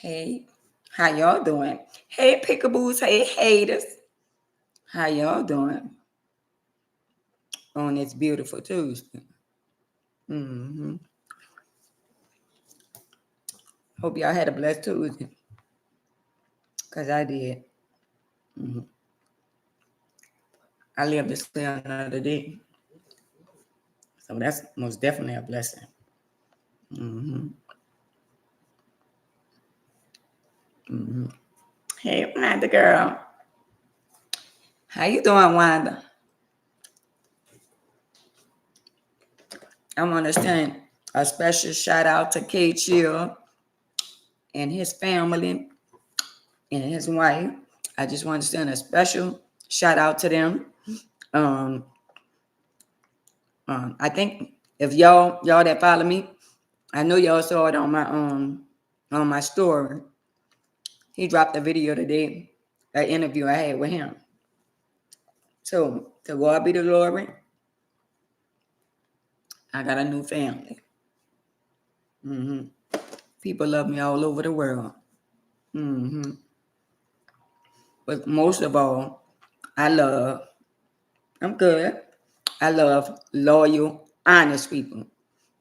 Hey, how y'all doing? Hey, pickaboos. Hey, haters. How y'all doing on this beautiful Tuesday? hmm Hope y'all had a blessed Tuesday, because I did. hmm I lived to see another day. So that's most definitely a blessing. hmm hmm Hey, Wanda girl. How you doing, Wanda? I want to send a special shout out to K Chill and his family and his wife. I just want to send a special shout out to them. Um, I think if y'all that follow me, I know y'all saw it on my story. He dropped a video today, an interview I had with him. So to God be the glory, I got a new family. hmm People love me all over the world. hmm But most of all, I love. I'm good. I love loyal, honest people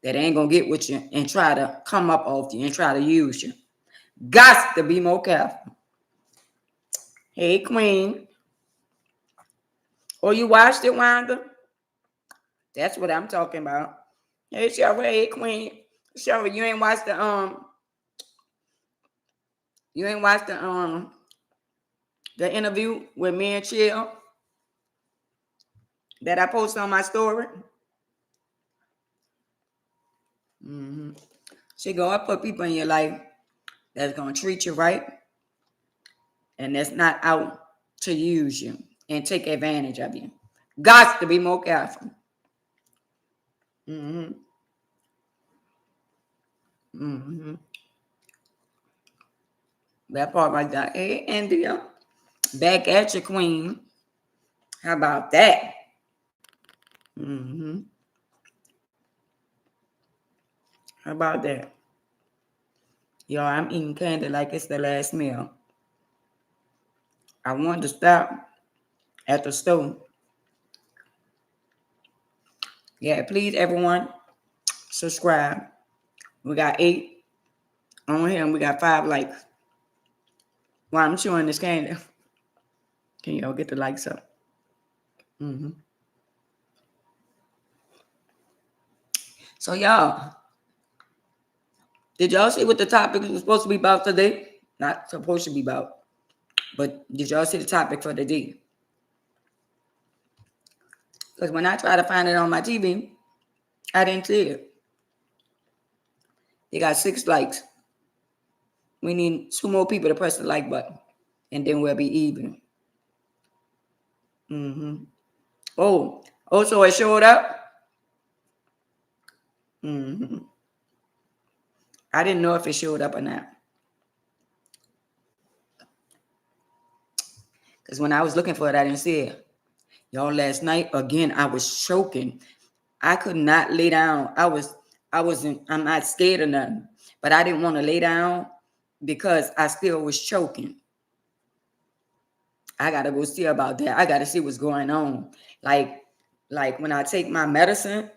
that ain't gonna get with you and try to come up off you and try to use you. Got to be more careful. Hey, Queen. Oh, you watched it, Wanda? That's what I'm talking about. Hey, Cheryl. Hey, Queen. Cheryl, you ain't watched the interview with me and Chill that I posted on my story. hmm She go, I put people in your life that's gonna treat you right and that's not out to use you and take advantage of you. Got to be more careful. hmm hmm That part right there. Hey, India, back at you, Queen. How about that? hmm How about that? Y'all, I'm eating candy like it's the last meal. I wanted to stop at the store. Yeah, please, everyone, subscribe. We got 8 on here and we got 5 likes. While I'm chewing this candy, can y'all get the likes up? hmm So, y'all, did y'all see what the topic was supposed to be about today? Not supposed to be about, but did y'all see the topic for the day? Because when I try to find it on my TV, I didn't see it. They got 6 likes. We need 2 more people to press the like button, and then we'll be even. hmm Oh, so it showed up. hmm I didn't know if it showed up or not. Because when I was looking for it, I didn't see it. Y'all, last night again, I was choking. I could not lay down. I'm not scared of nothing, but I didn't want to lay down because I still was choking. I gotta go see about that. I gotta see what's going on. Like, like when I take my medicine,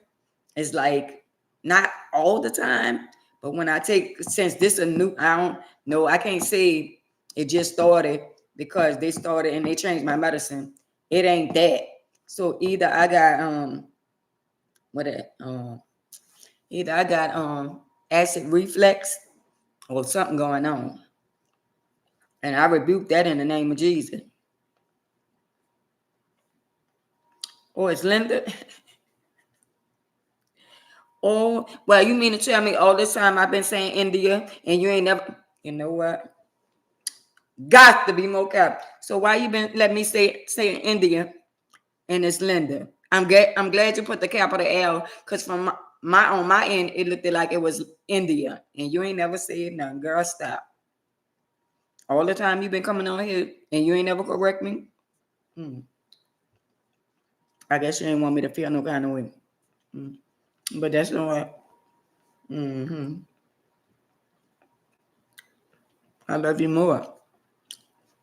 it's like not all the time, but when I take, since this a new, I don't know, I can't say it just started because they started and they changed my medicine. It ain't that. So either I got what it either I got acid reflux or something going on. And I rebuke that in the name of Jesus. Or it's Linda. Oh, well, you mean to tell me all this time I've been saying India and you ain't never, you know what? Got to be more careful. So why you been let me say India and it's Linda? I'm glad you put the capital L because from my on my end it looked like it was India and you ain't never said nothing. Girl, stop. All the time you've been coming on here and you ain't never correct me. Hmm. I guess you ain't want me to feel no kind of way. Hmm. But that's all right. Mm-hmm. I love you more.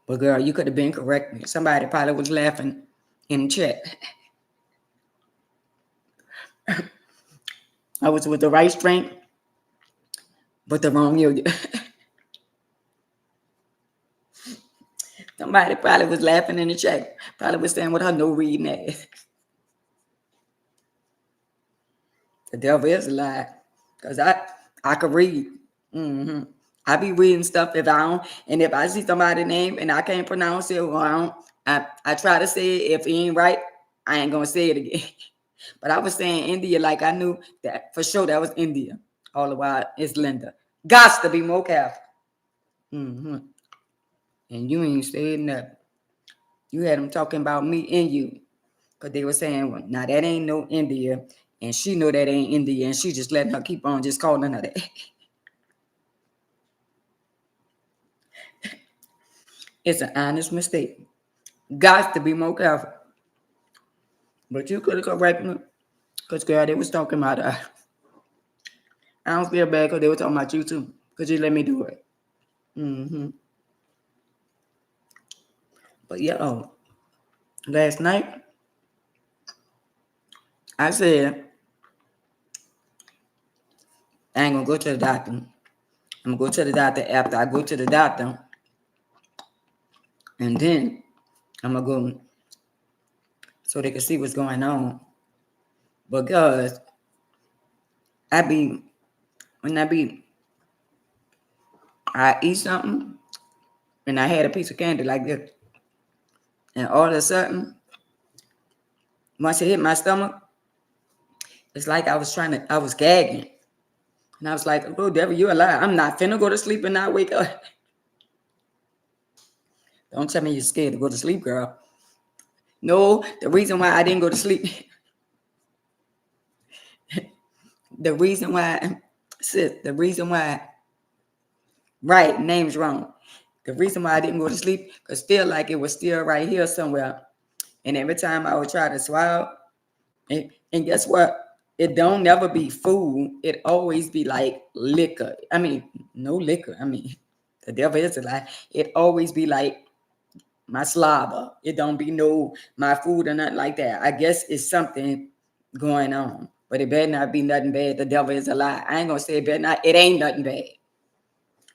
But girl, you could have been correct. Somebody probably was laughing in the chat. I was with the right strength, but the wrong yoga. Somebody probably was laughing in the chat. Probably was saying what her no reading ass. The devil is a lie. Because I could read. Mm-hmm. I be reading stuff if I don't, and if I see somebody's name and I can't pronounce it, or I try to say it. If it ain't right, I ain't gonna say it again. But I was saying India like I knew that for sure that was India. All the while it's Linda. Gots to be more careful. Mm-hmm. And you ain't saying nothing. You had them talking about me and you. Because they were saying, well, now that ain't no India. And she know that ain't India. And she just letting her keep on just calling her that. It's an honest mistake. Got to be more careful. But you could have corrected me. Because, girl, they was talking about I don't feel bad because they were talking about you, too. Because you let me do it. Mm-hmm. But, yeah, last night, I said, I ain't going to go to the doctor. I'm going to go to the doctor after I go to the doctor. And then I'm going to go so they can see what's going on. Because when I eat something and I had a piece of candy like this. And all of a sudden, once it hit my stomach, it's like I was gagging. And I was like, oh, devil, you a lie. I'm not finna go to sleep and not wake up. Don't tell me you're scared to go to sleep, girl. No, the reason why I didn't go to sleep, the reason why, right, name's wrong. The reason why I didn't go to sleep, because feel like it was still right here somewhere. And every time I would try to swallow, and guess what? It don't never be food. It always be like liquor. I mean, no liquor. I mean, the devil is a lie. It always be like my slobber. It don't be no my food or nothing like that. I guess it's something going on. But it better not be nothing bad. The devil is a lie. I ain't gonna say it better not. It ain't nothing bad.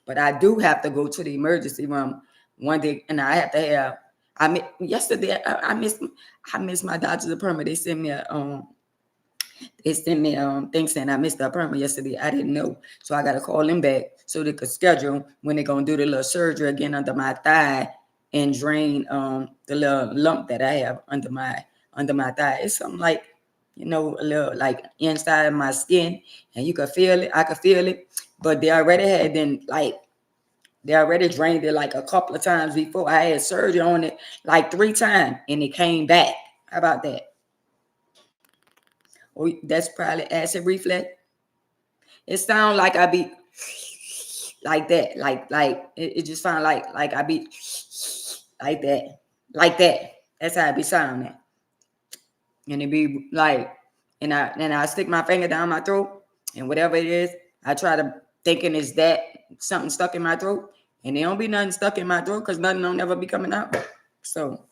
But I do have to go to the emergency room one day, and I have to have. Yesterday I missed my doctor's appointment. They sent me thing saying I missed the appointment yesterday. I didn't know, so I got to call them back so they could schedule when they're gonna do the little surgery again under my thigh and drain the little lump that I have under my thigh. It's something like a little like inside of my skin, and you could feel it. I could feel it, but they already drained it like a couple of times before. I had surgery on it like 3 times, and it came back. How about that? Oh, that's probably acid reflux. It sounds like I be like that, like it just sounds like I be like that. That's how it be sounding, and it be like, and I stick my finger down my throat, and whatever it is, I try to thinking is that something stuck in my throat, and there don't be nothing stuck in my throat because nothing don't ever be coming out. So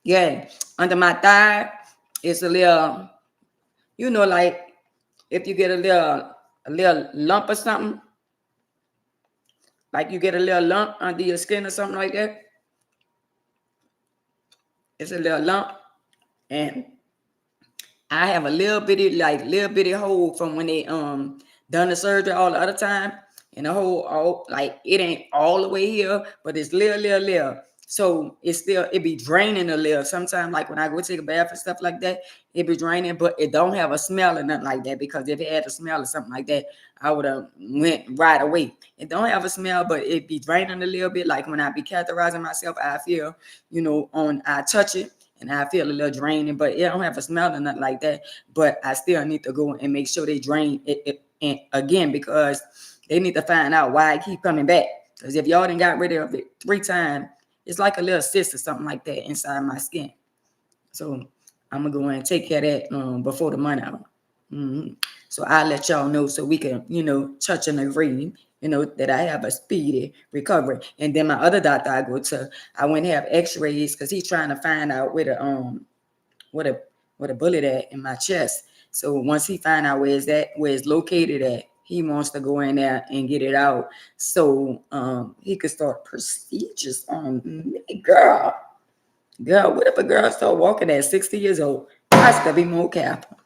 yeah, under my thigh, it's a little, like if you get a little lump or something, like you get a little lump under your skin or something like that. It's a little lump, and I have a little bitty hole from when they done the surgery all the other time, and the hole like it ain't all the way here, but it's little. So it be draining a little. Sometimes like when I go take a bath and stuff like that, it be draining, but it don't have a smell or nothing like that, because if it had a smell or something like that, I would have went right away. It don't have a smell, but it be draining a little bit. Like when I be catheterizing myself, I feel, I touch it and I feel a little draining, but it don't have a smell or nothing like that. But I still need to go and make sure they drain it and again, because they need to find out why it keep coming back. Because if y'all done got rid of it 3 times, it's like a little cyst or something like that inside my skin. So I'm gonna go and take care of that before the month out. Mm-hmm. So I'll let y'all know so we can, touch and agree that I have a speedy recovery. And then my other doctor I went and have x-rays because he's trying to find out what a bullet at in my chest. So once he find out where it's located at, he wants to go in there and get it out so he could start procedures on me. Girl, what if a girl start walking at 60 years old? Got to be more careful.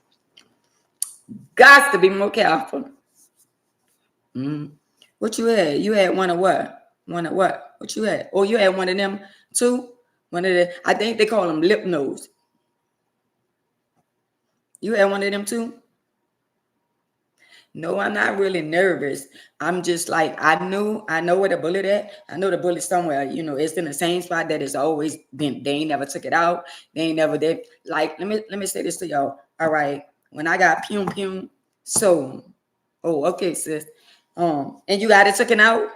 Got to be more careful. What you had? You had one of what? One of what? What you had? Oh, you had one of them too? One of the, I think they call them lip nose. You had one of them too? No, I'm not really nervous. I'm just like, I know where the bullet at. I know the bullet somewhere, it's in the same spot that it's always been. They ain't never took it out. They ain't never did. Like, let me say this to y'all. All right. When I got pum, so, oh, okay, sis. And you got it taken out?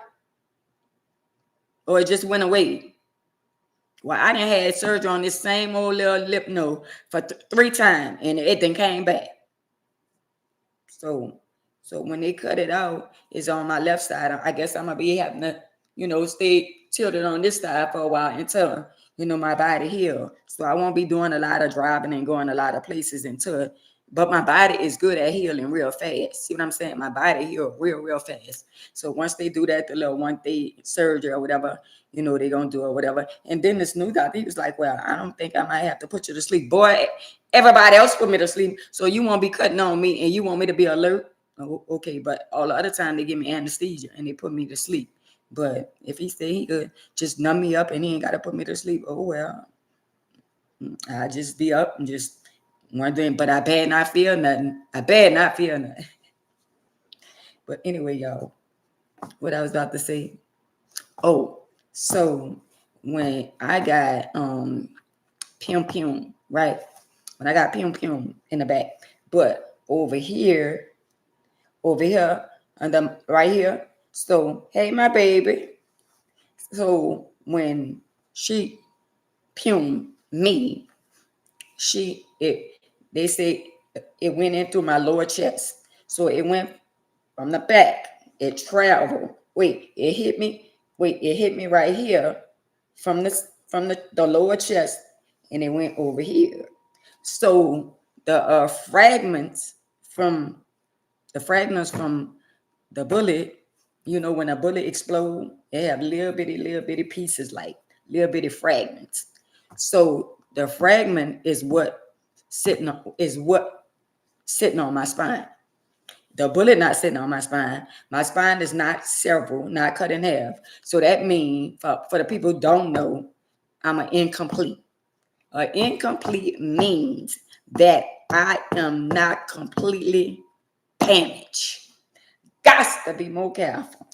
Or it just went away? Well, I done had surgery on this same old little lip nose for 3 times, and it then came back. So when they cut it out, it's on my left side. I guess I'm gonna be having to, stay tilted on this side for a while until my body heal. So I won't be doing a lot of driving and going a lot of places until. But my body is good at healing real fast. See what I'm saying? My body heal real fast. So once they do that, the little 1-day surgery or whatever, they're gonna do or whatever. And then this new doctor, he was like, well, I don't think I might have to put you to sleep. Boy, everybody else put me to sleep. So you won't be cutting on me and you want me to be alert. Oh, okay, but all the other time they give me anesthesia and they put me to sleep. But if he said he could just numb me up and he ain't gotta put me to sleep, oh well, I just be up and just wondering, but I bad not feel nothing. But anyway, y'all, what I was about to say. Oh, so when I got pum, right? When I got pum in the back, but over here, and right here. So, hey, my baby. So when she pum me, they say it went into my lower chest. So it went from the back. It traveled. It hit me right here from the lower chest, and it went over here. So the fragments from the bullet, when a bullet explodes, they have little bitty pieces, like little bitty fragments. So the fragment is what sitting on my spine. The bullet not sitting on my spine. My spine is not not cut in half. So that means, for the people who don't know, I'm an incomplete. An incomplete means that I am not completely damaged. Got to be more careful.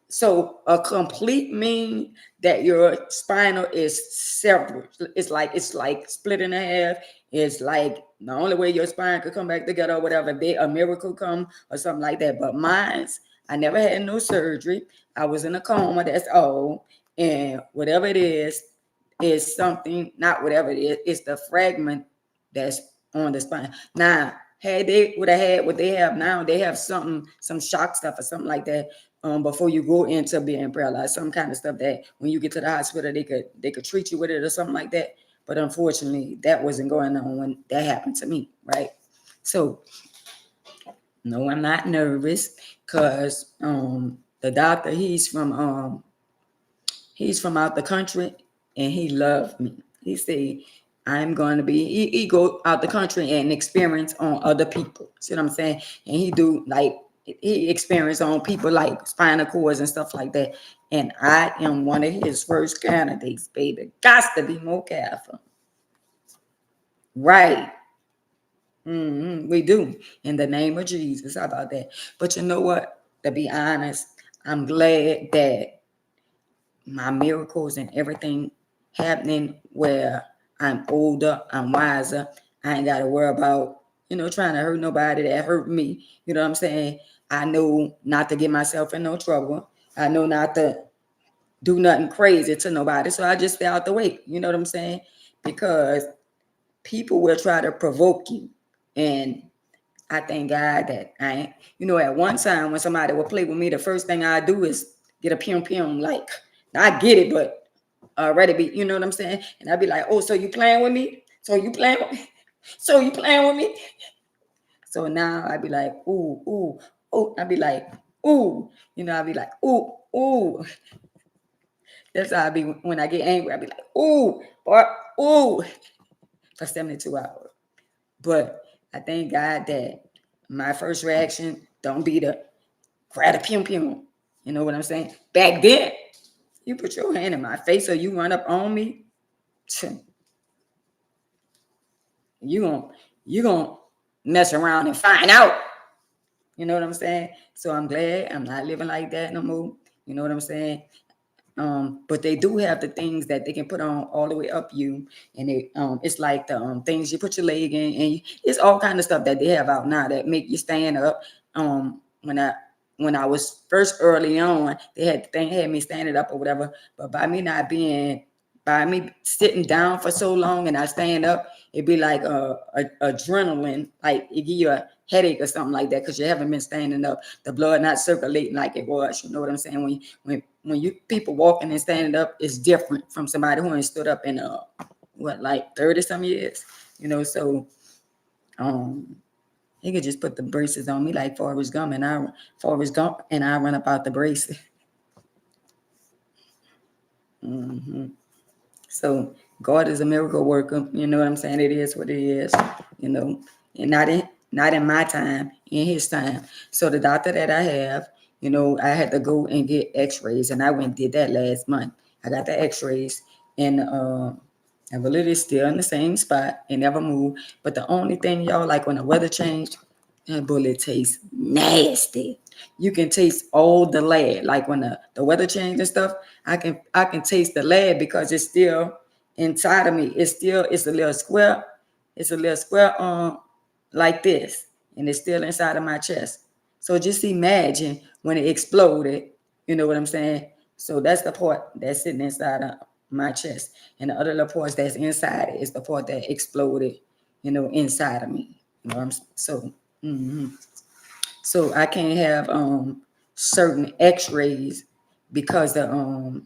So a complete mean that your spinal is separate. It's like split in half. It's like the only way your spine could come back together or whatever, a miracle come or something like that. But mine's, I never had no surgery. I was in a coma, that's all. And whatever it is something, not whatever it is, it's the fragment that's on the spine. Now, had they would have had what they have now, they have some shock stuff or something like that. Before you go into being paralyzed, some kind of stuff that when you get to the hospital, they could treat you with it or something like that. But unfortunately, that wasn't going on when that happened to me, right? So, no, I'm not nervous because the doctor, he's from out the country and he loved me. He said, I'm going to be, he go out the country and experience on other people. See what I'm saying? And he experienced on people like spinal cords and stuff like that. And I am one of his first candidates, baby. Got to be more careful. Right. We do. In the name of Jesus. How about that? But you know what? To be honest, I'm glad that my miracles and everything happening where I'm older, I'm wiser. I ain't got to worry about, trying to hurt nobody that hurt me. You know what I'm saying? I know not to get myself in no trouble. I know not to do nothing crazy to nobody. So I just stay out the way. You know what I'm saying? Because people will try to provoke you and I thank God that I ain't, at one time when somebody would play with me, the first thing I do is get a pum, like, I get it, but already be, you know what I'm saying? And I'd be like, oh, so you playing with me? So you playing with me? So you playing with me? So now I'd be like, ooh, ooh, ooh. I'd be like, ooh, I'd be like, ooh, ooh. That's how I be when I get angry. I'd be like, ooh, or ooh, for 72 hours. But I thank God that my first reaction don't be to grab a pum. You know what I'm saying? Back then, you put your hand in my face or you run up on me, you gonna mess around and find out. You know what I'm saying? So I'm glad I'm not living like that no more. You know what I'm saying? But they do have the things that they can put on all the way up you, and it's like the things you put your leg in, and it's all kind of stuff that they have out now that make you stand up. When I was first early on, they had me standing up or whatever, but by me sitting down for so long and I stand up, it'd be like adrenaline, like it give you a headache or something like that because you haven't been standing up, the blood not circulating like it was. You know what I'm saying? When you people walking and standing up, it's different from somebody who ain't stood up in like 30 some years. So he could just put the braces on me like Forrest Gump, and I run up out the braces. Mm-hmm. So God is a miracle worker. You know what I'm saying? It is what it is. And not in my time, in His time. So the doctor that I have, I had to go and get X-rays, and I went and did that last month. I got the X-rays, and I believe it's still in the same spot. It never moved. But the only thing, y'all, like when the weather changed, that bullet tastes nasty. You can taste all the lead. Like when the weather changed and stuff, I can taste the lead because it's still inside of me. It's a little square. It's a little square like this, and it's still inside of my chest. So just imagine when it exploded. You know what I'm saying? So that's the part that's sitting inside of my chest, and the other little parts that's inside it is the part that exploded. Inside of me. So. Mm-hmm. So I can't have certain X-rays because of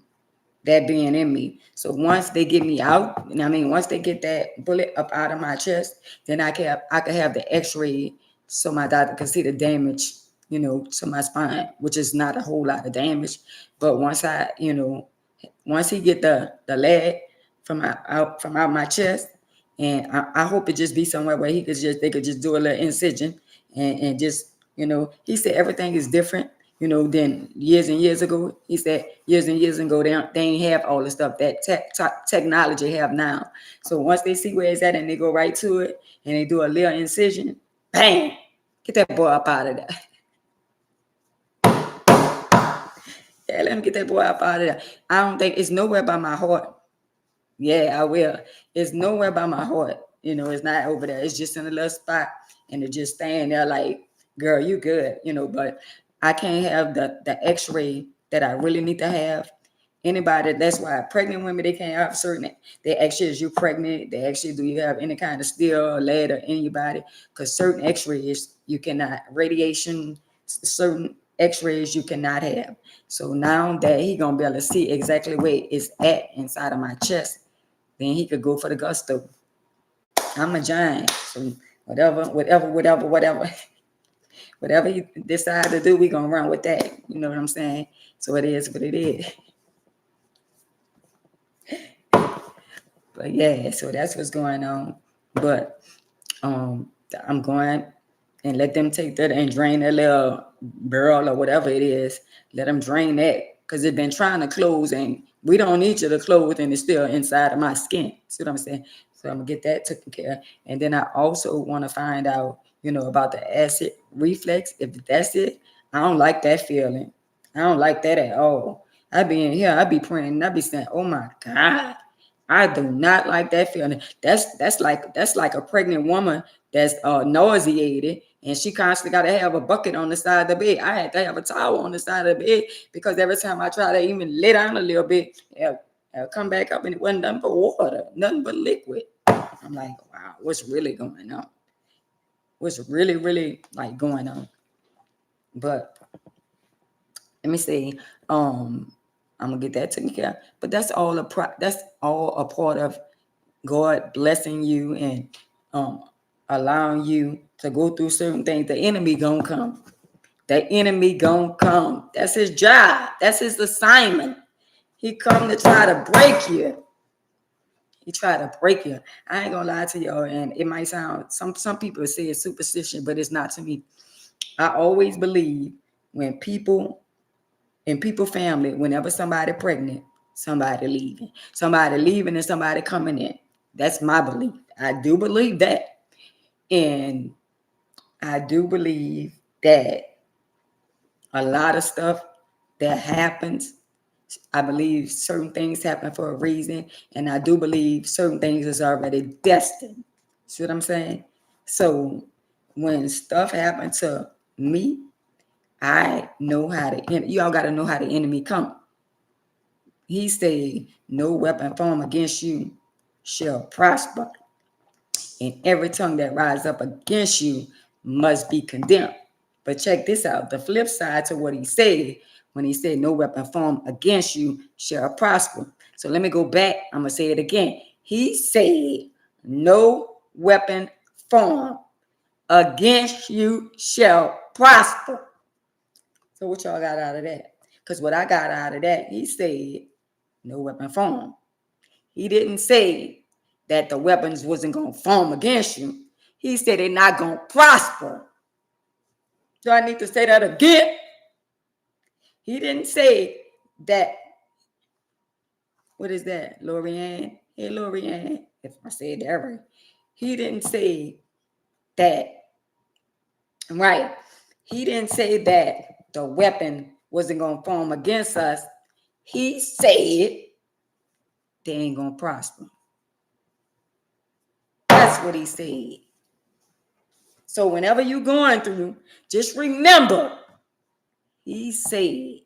that being in me. So once they get me out, once they get that bullet up out of my chest, then I can have the X-ray so my doctor can see the damage, to my spine, which is not a whole lot of damage. But once he get the lead from out my chest, and I hope it just be somewhere where they could just do a little incision and just, he said everything is different, than years and years ago. He said years and years ago, they ain't have all the stuff that technology have now. So once they see where it's at and they go right to it and they do a little incision, bang, get that boy up out of there. Yeah, let me get that boy up out of there. I don't think it's nowhere by my heart. Yeah, I will. It's nowhere by my heart. It's not over there. It's just in a little spot, and it just staying there like, girl, you good. But I can't have the X-ray that I really need to have. Anybody, that's why pregnant women, they can't have certain. They ask you, is you pregnant? They ask you, do you have any kind of steel or lead or anybody? Because certain X-rays you cannot, radiation, certain X-rays you cannot have. So now that he gonna be able to see exactly where it's at inside of my chest, then he could go for the gusto. I'm a giant, so whatever he decide to do, we gonna run with that. You know what I'm saying? So it is what it is. But yeah, so that's what's going on. But I'm going and let them take that and drain that little barrel or whatever it is. Let them drain that because they've been trying to close, and we don't need you to close, and it's still inside of my skin. See what I'm saying? So I'm gonna get that taken care of. And then I also want to find out, about the acid reflex. If that's it, I don't like that feeling. I don't like that at all. I be in here, I be praying, and I be saying, oh my God, I do not like that feeling. That's like a pregnant woman that's nauseated, and she constantly got to have a bucket on the side of the bed. I had to have a towel on the side of the bed because every time I try to even lay down a little bit, it'll come back up and it wasn't nothing but water, nothing but liquid. I'm like, wow, what's really going on? what's really, really like going on. But let me see. I'm gonna get that taken care of. But that's all a part of God blessing you and allowing you to go through certain things. The enemy gonna come. The enemy gonna come. That's his job. That's his assignment. He come to try to break you. He try to break you. I ain't gonna lie to y'all, and it might sound some people say it's superstition, but it's not to me. I always believe when people family, whenever somebody pregnant, somebody leaving and somebody coming in. That's my belief. I do believe that. And I do believe that a lot of stuff that happens, I believe certain things happen for a reason. And I do believe certain things is already destined. See what I'm saying? So when stuff happened to me, I know how to, y'all got to know how the enemy come. He said, no weapon formed against you shall prosper. And every tongue that rises up against you must be condemned. But check this out. The flip side to what he said, when he said no weapon formed against you shall prosper. So let me go back. I'm going to say it again. He said no weapon formed against you shall prosper. So what y'all got out of that? Because what I got out of that, he said no weapon formed. He didn't say that the weapons wasn't going to form against you. He said they're not going to prosper. Do I need to say that again? He didn't say that. What is that? Lorianne? Hey, Lorianne, if I said that right. He didn't say that. Right. He didn't say that the weapon wasn't going to form against us. He said they ain't going to prosper. That's what he said. So whenever you're going through, just remember, he said,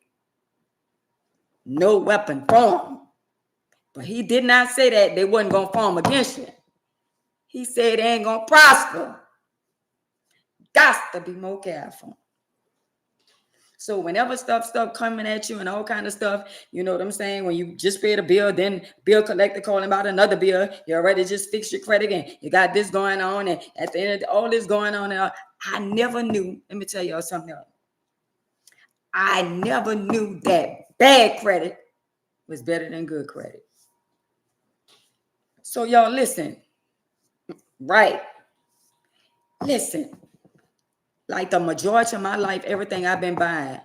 no weapon formed. But he did not say that they wasn't going to form against you. He said they ain't going to prosper. Got to be more careful. So whenever stuff coming at you and all kind of stuff, you know what I'm saying? When you just paid a bill, then bill collector calling about another bill, you already just fixed your credit and you got this going on. And at the end of all this going on, I never knew. Let me tell y'all something else. I never knew that bad credit was better than good credit. So y'all listen, right? Listen, like the majority of my life, everything I've been buying,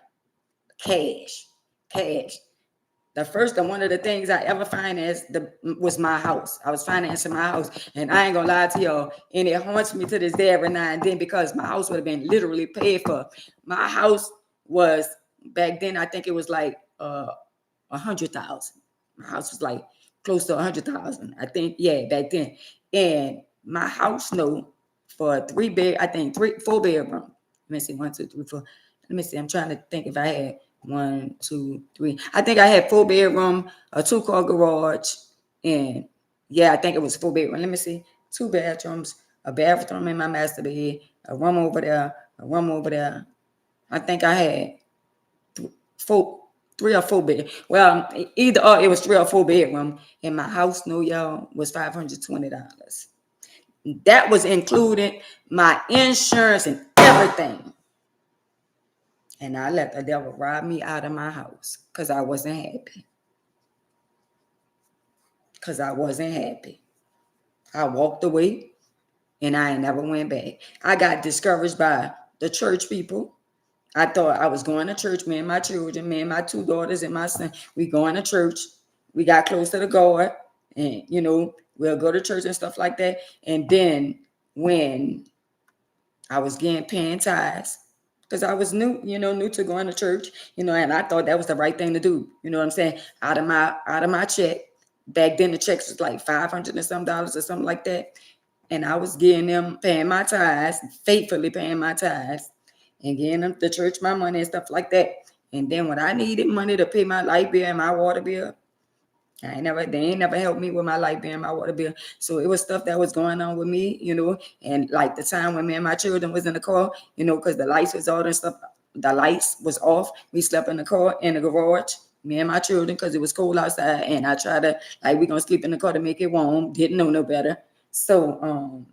cash. One of the things I ever financed was my house. I was financing my house, and I ain't gonna lie to y'all, and it haunts me to this day every now and then because my house would have been literally paid for. My house was back then, I think it was like 100,000. My house was like close to 100,000. I think, yeah, back then. And my house note for a 4 bedroom. Let me see, 1, 2, 3, 4. Let me see. I'm trying to think if I had 1, 2, 3. I think I had 4 bedroom, a 2-car garage, and yeah, I think it was 4 bedroom. Let me see. 2 bathrooms, a bathroom in my master bed, a room over there, a room over there. I think I had 3 or 4 bed. Well, either or, it was 3 or 4 bedroom, and my house note, y'all, was $520. That was included my insurance and everything. And I let the devil rob me out of my house because I wasn't happy. I walked away and I ain't never went back. I got discouraged by the church people. I thought I was going to church, me and my children, me and my 2 daughters and my son. We going to church. We got close to the God and, you know, we'll go to church and stuff like that. And then when I was paying tithes, because I was new to going to church, and I thought that was the right thing to do. You know what I'm saying? Out of my check. Back then the checks was like $500 and some dollars or something like that. And I was paying my tithes, faithfully paying my tithes, and getting them the church my money and stuff like that. And then when I needed money to pay my light bill and my water bill, They ain't never helped me with my light bill and my water bill. So it was stuff that was going on with me, and like the time when me and my children was in the car, because the lights was on and stuff, the lights was off. We slept in the car in the garage, me and my children, because it was cold outside, and I tried to we gonna sleep in the car to make it warm. Didn't know no better. So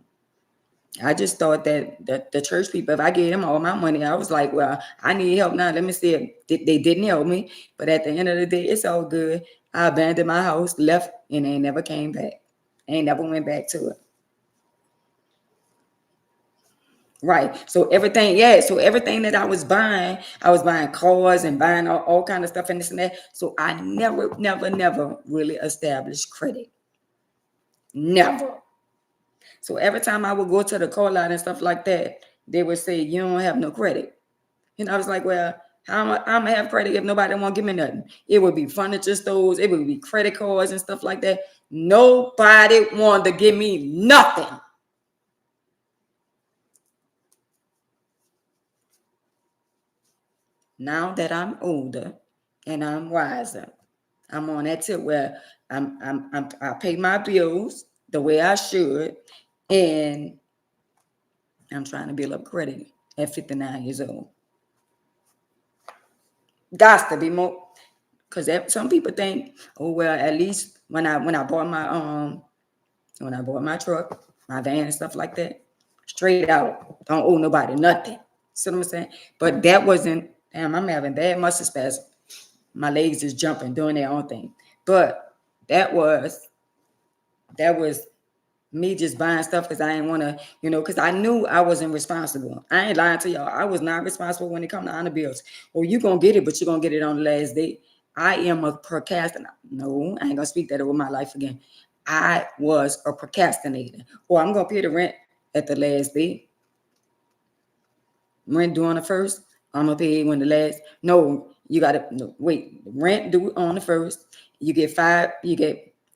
I just thought that the church people, if I gave them all my money, I was like, well, I need help now. Let me see if they didn't help me. But at the end of the day, it's all good. I abandoned my house, left, and they never came back. Ain't never went back to it. Right. So everything that I was buying cars and buying all kind of stuff and this and that. So I never really established credit. Never. So every time I would go to the car lot and stuff like that, they would say, you don't have no credit. And I was like, well, how am I gonna have credit if nobody won't give me nothing? It would be furniture stores, it would be credit cards and stuff like that. Nobody wanted to give me nothing. Now that I'm older and I'm wiser, I'm on that tip where I pay my bills the way I should, and I'm trying to build up credit at 59 years old. Got to be more, because some people think, oh well, at least when I bought my truck, my van and stuff like that, straight out, don't owe nobody nothing. See what I'm saying? But that wasn't. Damn, I'm having bad muscle spasm. My legs is jumping, doing their own thing. But that was me just buying stuff because I didn't want to, because I knew I wasn't responsible. I ain't lying to y'all. I was not responsible when it come to honor bills. Well, you going to get it, but you're going to get it on the last day. I am a procrastinator. No, I ain't going to speak that over my life again. I was a procrastinator. Or I'm going to pay the rent at the last day. Rent due on the first. I'm going to pay when the last. No, you got to wait. Rent due on the first. You get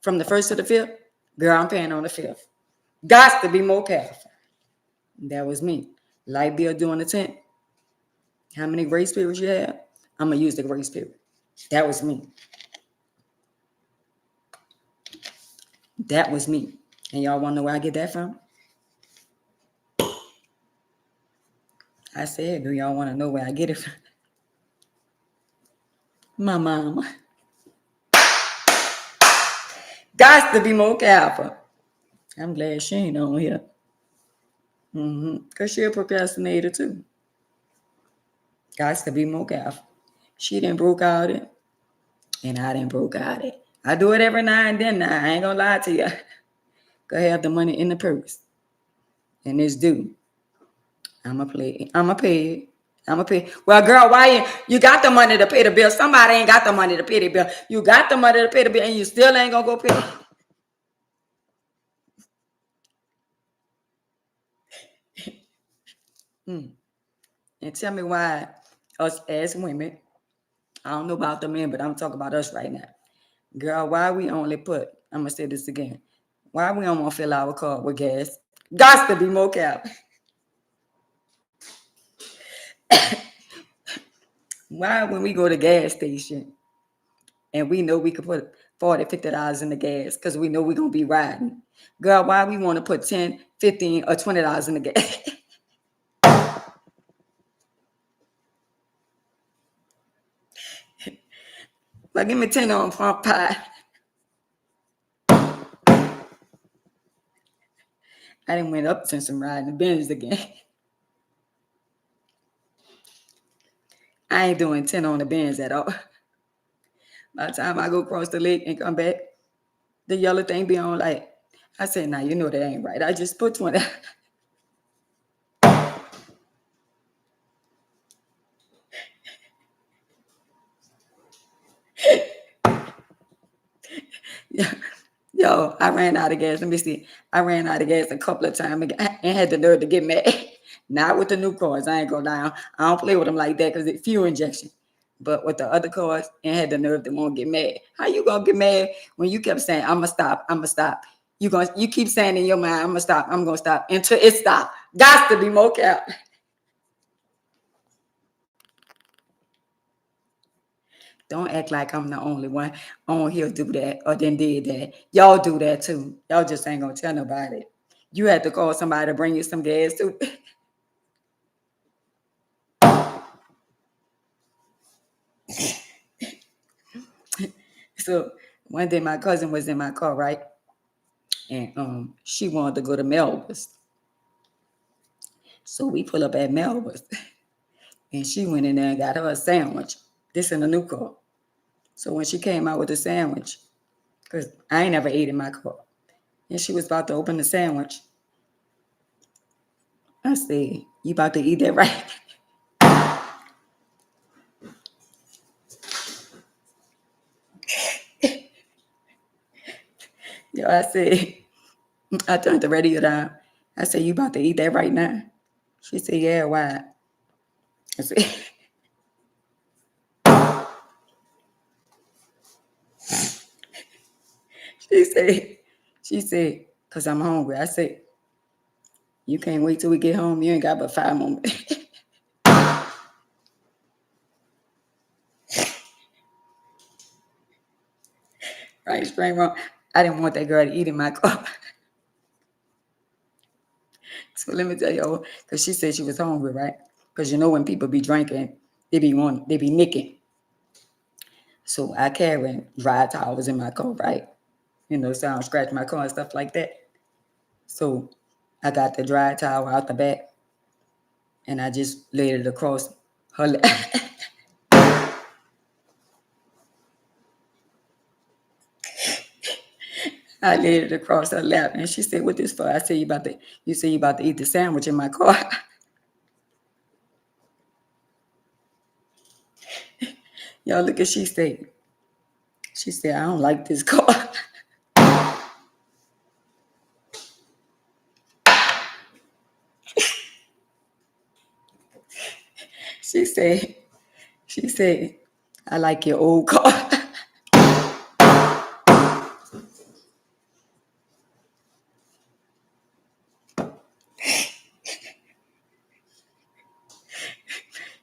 from the first to the fifth. Girl, I'm paying on the fifth. Got to be more careful. That was me. Light bill due on the 10th. How many grace periods you have? I'm going to use the grace period. That was me. That was me. And y'all want to know where I get that from? I said, do y'all want to know where I get it from? My mama. Got to be more careful. I'm glad she ain't on here. Because she a procrastinator too. Got to be more careful. She didn't broke out it, and I didn't broke out it. I do it every now and then now. I ain't gonna lie to you. Go have the money in the purse. And it's due. I'ma pay it. Well, girl, why you got the money to pay the bill? Somebody ain't got the money to pay the bill. You got the money to pay the bill and you still ain't gonna go pay it. And tell me why us as women, I don't know about the men, but I'm talking about us right now. Girl, why we only I'm gonna say this again. Why we don't want to fill our car with gas? Got to be more cap. Why when we go to gas station and we know we could put $40, $50 in the gas because we know we're gonna be riding. Girl, why we want to put $10, $15, or $20 in the gas? Like, give me 10 on front pie. I didn't went up since I'm riding the Benz again. I ain't doing 10 on the Benz at all. By the time I go across the lake and come back, the yellow thing be on like, I said, nah, you know that ain't right. I just put 20. Yo, I ran out of gas. Let me see. I ran out of gas a couple of times and had the nerve to get mad. Not with the new cars. I ain't go down. I don't play with them like that because it's fuel injection. But with the other cars, and had the nerve to won't get mad. How you gonna get mad when you kept saying, I'ma stop, I'ma stop? You keep saying in your mind, I'm gonna stop until it stop. Got to be more careful. Don't act like I'm the only one on here do that or then did that. Y'all do that too. Y'all just ain't gonna tell nobody. You had to call somebody to bring you some gas too. So one day my cousin was in my car, right? And she wanted to go to Melba's. So we pull up at Melba's and she went in there and got her a sandwich. This in a new car. So when she came out with the sandwich, because I ain't never ate in my car, and she was about to open the sandwich, I said, "You about to eat that, right?" Yo, I turned the radio down. I said, "You about to eat that right now?" She said, "Yeah, why?" I said, she said, she said, "Cause I'm hungry." I said, "You can't wait till we get home. You ain't got but 5 more minutes." Right, straight wrong. I didn't want that girl to eat in my car. So let me tell you, because she said she was hungry, right? Because you know when people be drinking, they be nicking. So I carry dry towels in my car, right? So I don't scratch my car and stuff like that. So I got the dry towel out the back and I just laid it across her lap. I laid it across her lap and she said, "What this for?" I said, you say you about to eat the sandwich in my car." Y'all look at she said. She said, "I don't like this car." She said, she said, "I like your old car."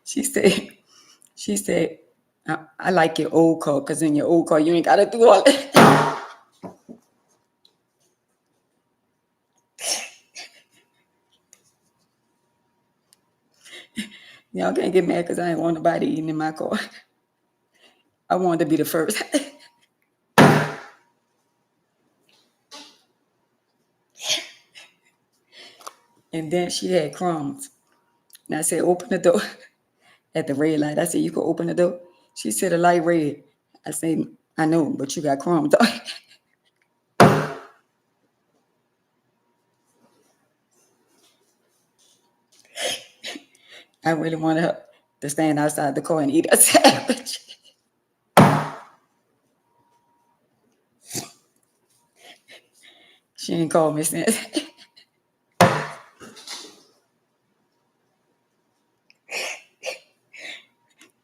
She said, she said, I like your old car because in your old car you ain't gotta do all that. Y'all can't get mad because I ain't want nobody eating in my car. I wanted to be the first. And then she had crumbs. And I said, "Open the door." At the red light, I said, "You can open the door." She said, "The light red." I said, "I know, but you got crumbs." I really wanted her to stand outside the car and eat a sandwich. She ain't called me since.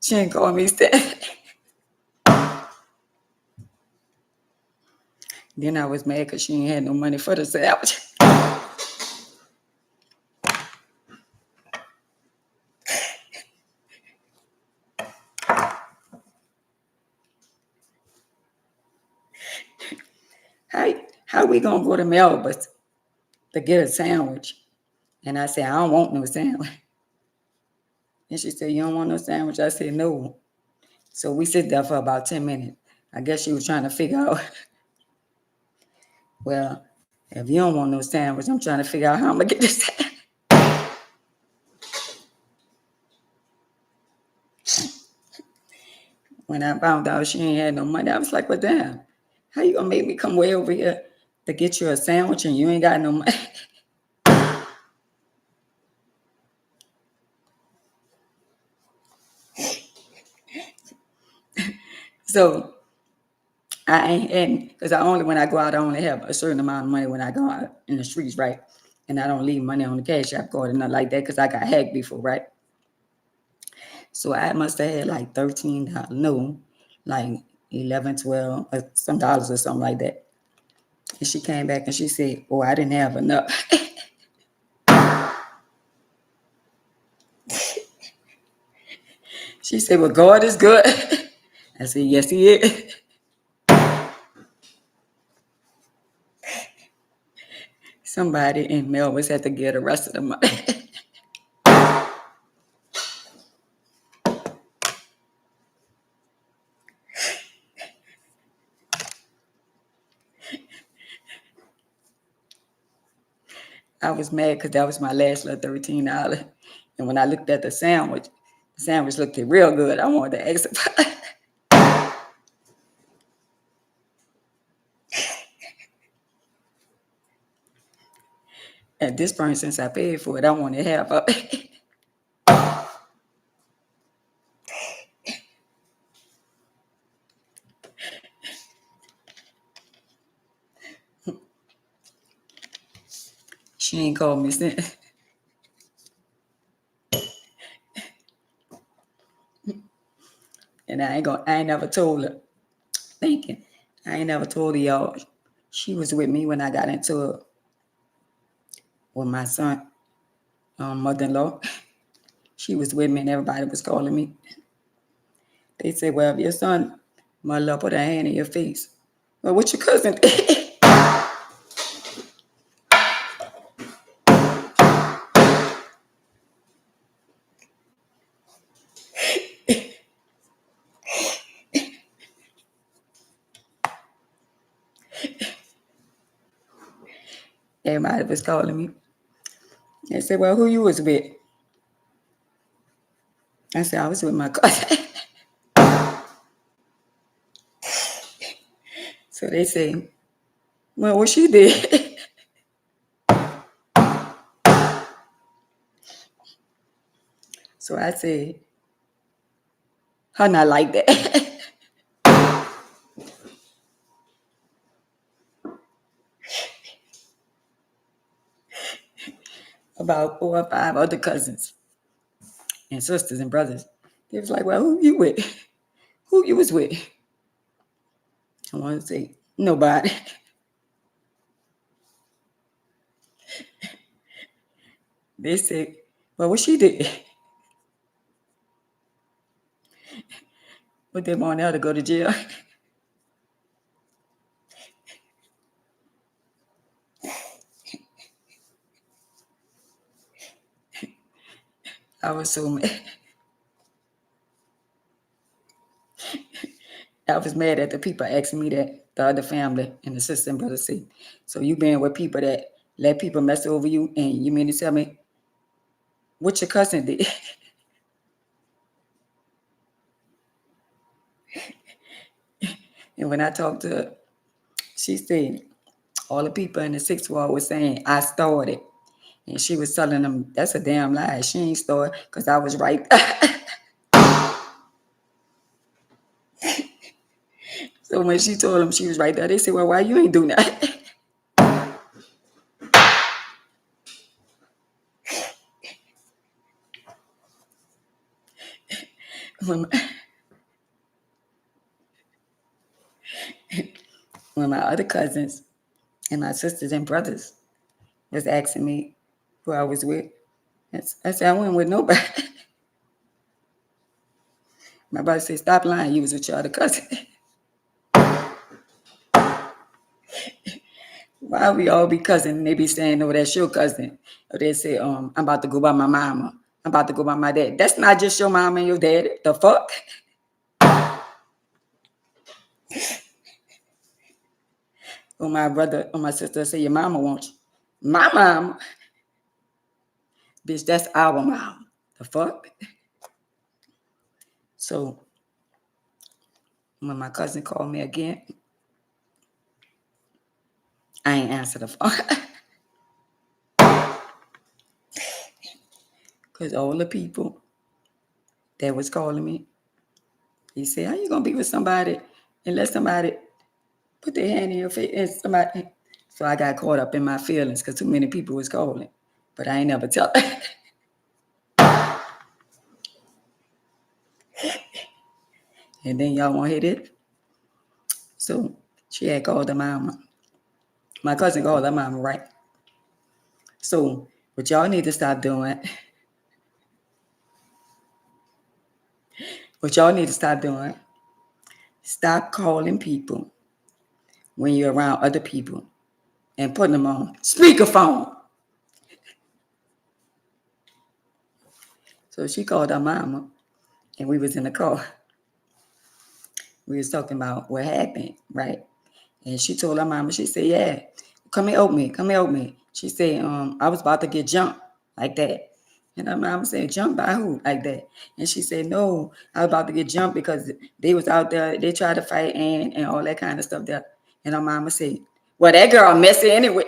She ain't called me since. Then I was mad because she ain't had no money for the sandwich. How we gonna go to Melba's to get a sandwich? And I said, "I don't want no sandwich." And she said, "You don't want no sandwich?" I said, "No." So we sit there for about 10 minutes. I guess she was trying to figure out, well, if you don't want no sandwich, I'm trying to figure out how I'm gonna get this sandwich. When I found out she ain't had no money, I was like, "Well, damn, how you gonna make me come way over here to get you a sandwich and you ain't got no money?" So I ain't, and because when I go out, I only have a certain amount of money when I go out in the streets, right? And I don't leave money on the cash app card and nothing like that because I got hacked before, right? So I must have had like $13, no, like 11, 12, or some dollars or something like that. And she came back and she said, "Oh, I didn't have enough." She said, "Well, God is good." I said, yes, he is. Somebody in Melvis had to get arrested. I was mad because that was my last little $13. And when I looked at the sandwich looked real good. I wanted to ask it. At this point, since I paid for it, I wanted half of it. She ain't called me since. And I ain't never told her. Thinking. I ain't never told her, y'all. She was with me when I got into it with my son, mother-in-law. She was with me and everybody was calling me. They said, well, if your son, mother, put her hand in your face. Well, what your cousin did? Everybody was calling me. They said, well, who you was with? I said, I was with my cousin. So they say, well, what she did? So I said, her not like that. About 4 or 5 other cousins and sisters and brothers. They was like, well, who you with? Who you was with? I want to say, nobody. They said, well, what she did? Put them on there to go to jail. I was so mad. I was mad at the people asking me that, the other family and the sister and brother say, so you been with people that let people mess over you, and you mean to tell me what your cousin did? And when I talked to her, she said, all the people in the sixth ward was saying, I started. And she was telling them, that's a damn lie. She ain't started because I was right. So when she told them she was right there, they said, well, why you ain't doing that? When my other cousins and my sisters and brothers was asking me who I was with, I said, I wasn't with nobody. My brother said, stop lying, you was with your other cousin. Why we all be cousin? And they be saying, no, that's your cousin. Or they say, I'm about to go by my mama. I'm about to go by my dad. That's not just your mom and your dad. The fuck? Or my brother or my sister say, your mama wants you. My mom. Bitch, that's our mom. The fuck? So when my cousin called me again, I ain't answer the phone. Because all the people that was calling me, he said, how you gonna be with somebody and let somebody put their hand in your face and somebody? So I got caught up in my feelings because too many people was calling. But I ain't never tell her. And then y'all want to hear it? So she had called her mama. My cousin called her mama, right? So what y'all need to stop doing, Stop calling people when you're around other people and putting them on speakerphone. So she called her mama, and we was in the car. We was talking about what happened, right? And she told her mama, she said, yeah, come and help me, come and help me. She said, I was about to get jumped like that. And her mama said, jumped by who? Like that. And she said, no, I was about to get jumped because they was out there, they tried to fight and all that kind of stuff there. And her mama said, well, that girl messy anyway.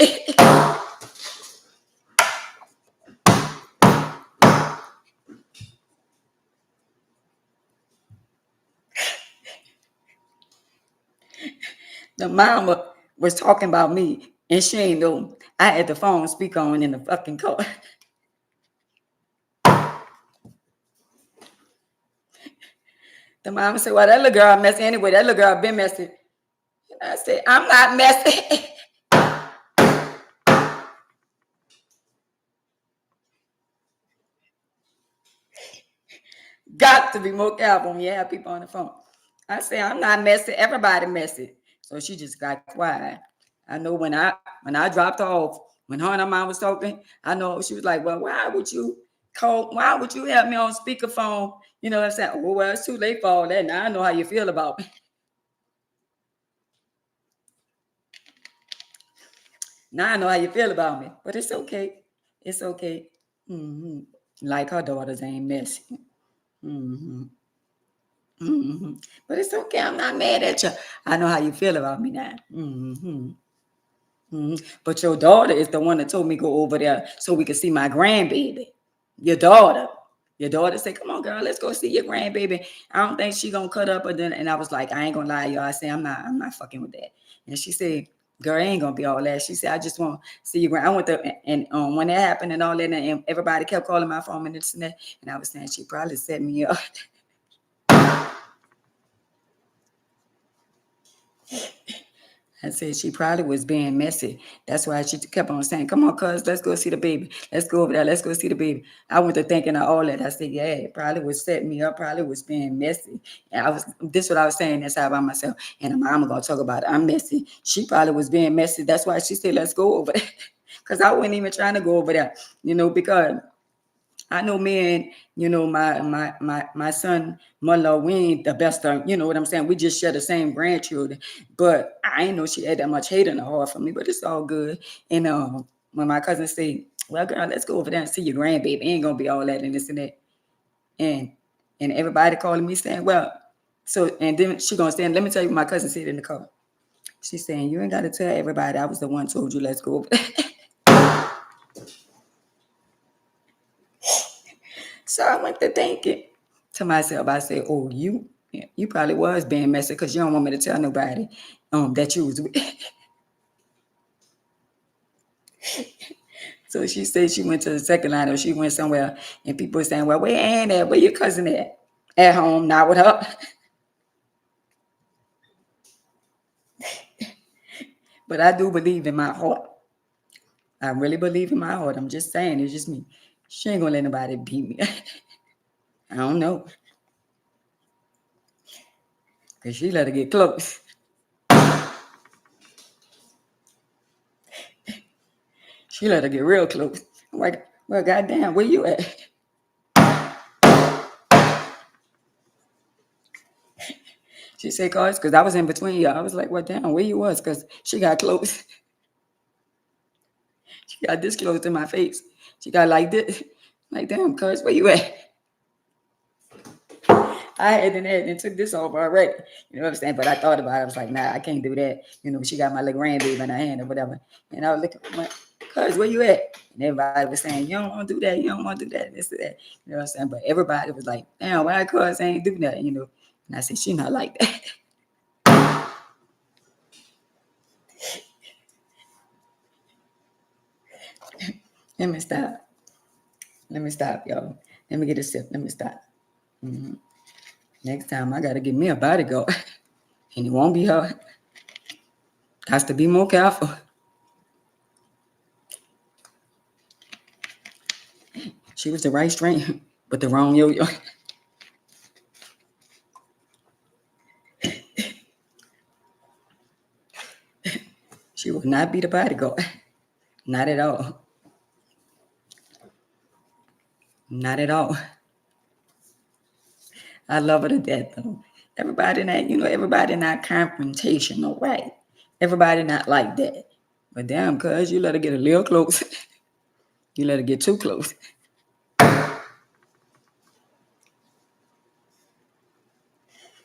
The mama was talking about me and she ain't know I had the phone speaker on in the fucking car. The mama said, well, that little girl messy anyway. That little girl been messy. And I said, I'm not messy. Got to be more careful when you have people on the phone. I say, I'm not messy. Everybody messy. So she just got quiet. I know when I dropped off, when her and her mom was talking, I know she was like, well, why would you have me on speakerphone? You know what I'm saying? Oh, well, it's too late for all that. Now I know how you feel about me. Now I know how you feel about me. But it's okay. It's okay. Mm-hmm. Like her daughters ain't messy. Mm-hmm. Mm-hmm. But it's okay. I'm not mad at you. I know how you feel about me now. Mm-hmm. Mm-hmm. But your daughter is the one that told me go over there so we could see my grandbaby. Your daughter. Your daughter said, come on, girl, let's go see your grandbaby. I don't think she gonna cut up. But then, and I was like, I ain't gonna lie, y'all. I said, I'm not fucking with that. And she said, girl, ain't gonna be all that. She said, I just want to see your grand. I went there and when that happened and all that, and everybody kept calling my phone and this and that. And I was saying, she probably set me up. I said she probably was being messy. That's why she kept on saying, come on, cuz, let's go see the baby. Let's go over there. Let's go see the baby. I went to thinking of all that. I said, yeah, it probably was setting me up, probably was being messy. And this is what I was saying inside by myself. And the mama gonna talk about it. I'm messy. She probably was being messy. That's why she said, let's go over there. Because I wasn't even trying to go over there, because I know me and my son mother, we ain't the best of, you know what I'm saying? We just share the same grandchildren. But I ain't know she had that much hate in her heart for me, but it's all good. And when my cousin said, well, girl, let's go over there and see your grandbaby. Ain't gonna be all that and this and that. And everybody calling me saying, well, so and then she gonna say, let me tell you what my cousin said in the car. She's saying, you ain't gotta tell everybody I was the one told you let's go over there. So I went to thinking to myself, I said, oh, you probably was being messy because you don't want me to tell nobody that you was with. So she said she went to the second line or she went somewhere and people were saying, well, where Ann at? Where your cousin at? At home, not with her. But I do believe in my heart. I really believe in my heart. I'm just saying, it's just me. She ain't gonna let nobody beat me. I don't know. Because she let her get close. She let her get real close. I'm like, well, goddamn, where you at? She said, cause I was in between y'all. I was like, well, damn, where you was? Because she got close. She got this close to my face. She got like this. Like, damn, cuz, where you at? I had and took this off already. You know what I'm saying? But I thought about it. I was like, nah, I can't do that. She got my little grandbaby in her hand or whatever. And I was looking for my, cuz, where you at? And everybody was saying, you don't want to do that. You don't want to do that. This and that. You know what I'm saying? But everybody was like, damn, why cuz ain't do that? And I said, she not like that. Let me stop, y'all. Let me get a sip. Let me stop. Mm-hmm. Next time, I got to get me a bodyguard. And it won't be her. Has to be more careful. She was the right strength, but the wrong yo-yo. not be the bodyguard. Not at all. Not at all. I love her to death, though. Everybody not confrontational, right? Everybody not like that. But damn, cuz you let her get a little close. You let her get too close.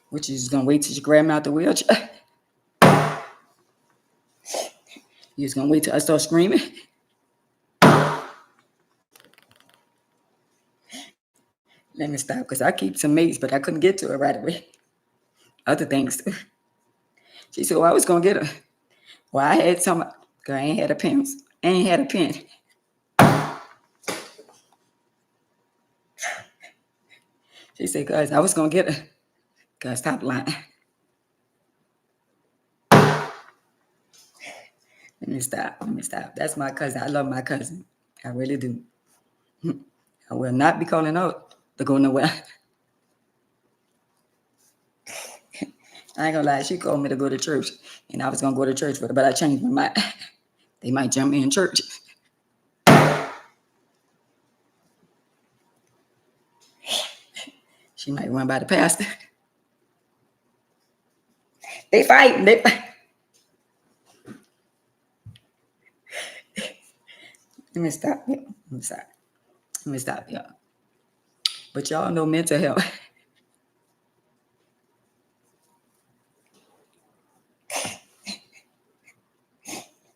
Which is gonna wait till you grab me out the wheelchair. You just gonna wait till I start screaming. Let me stop, because I keep some mates, but I couldn't get to her right away. Other things too. She said, well, I was gonna get her. Well, I had some, girl, I ain't had a pen. I ain't had a pen. She said, guys, I was gonna get her. Guys, stop lying. Let me stop. That's my cousin. I love my cousin. I really do. I will not be calling out to go nowhere. I ain't gonna lie, she called me to go to church, and I was gonna go to church with her, but I changed my mind. They might jump me in church. She might run by the pastor. They fighting. Let me stop. Let me stop, y'all. But y'all know mental health.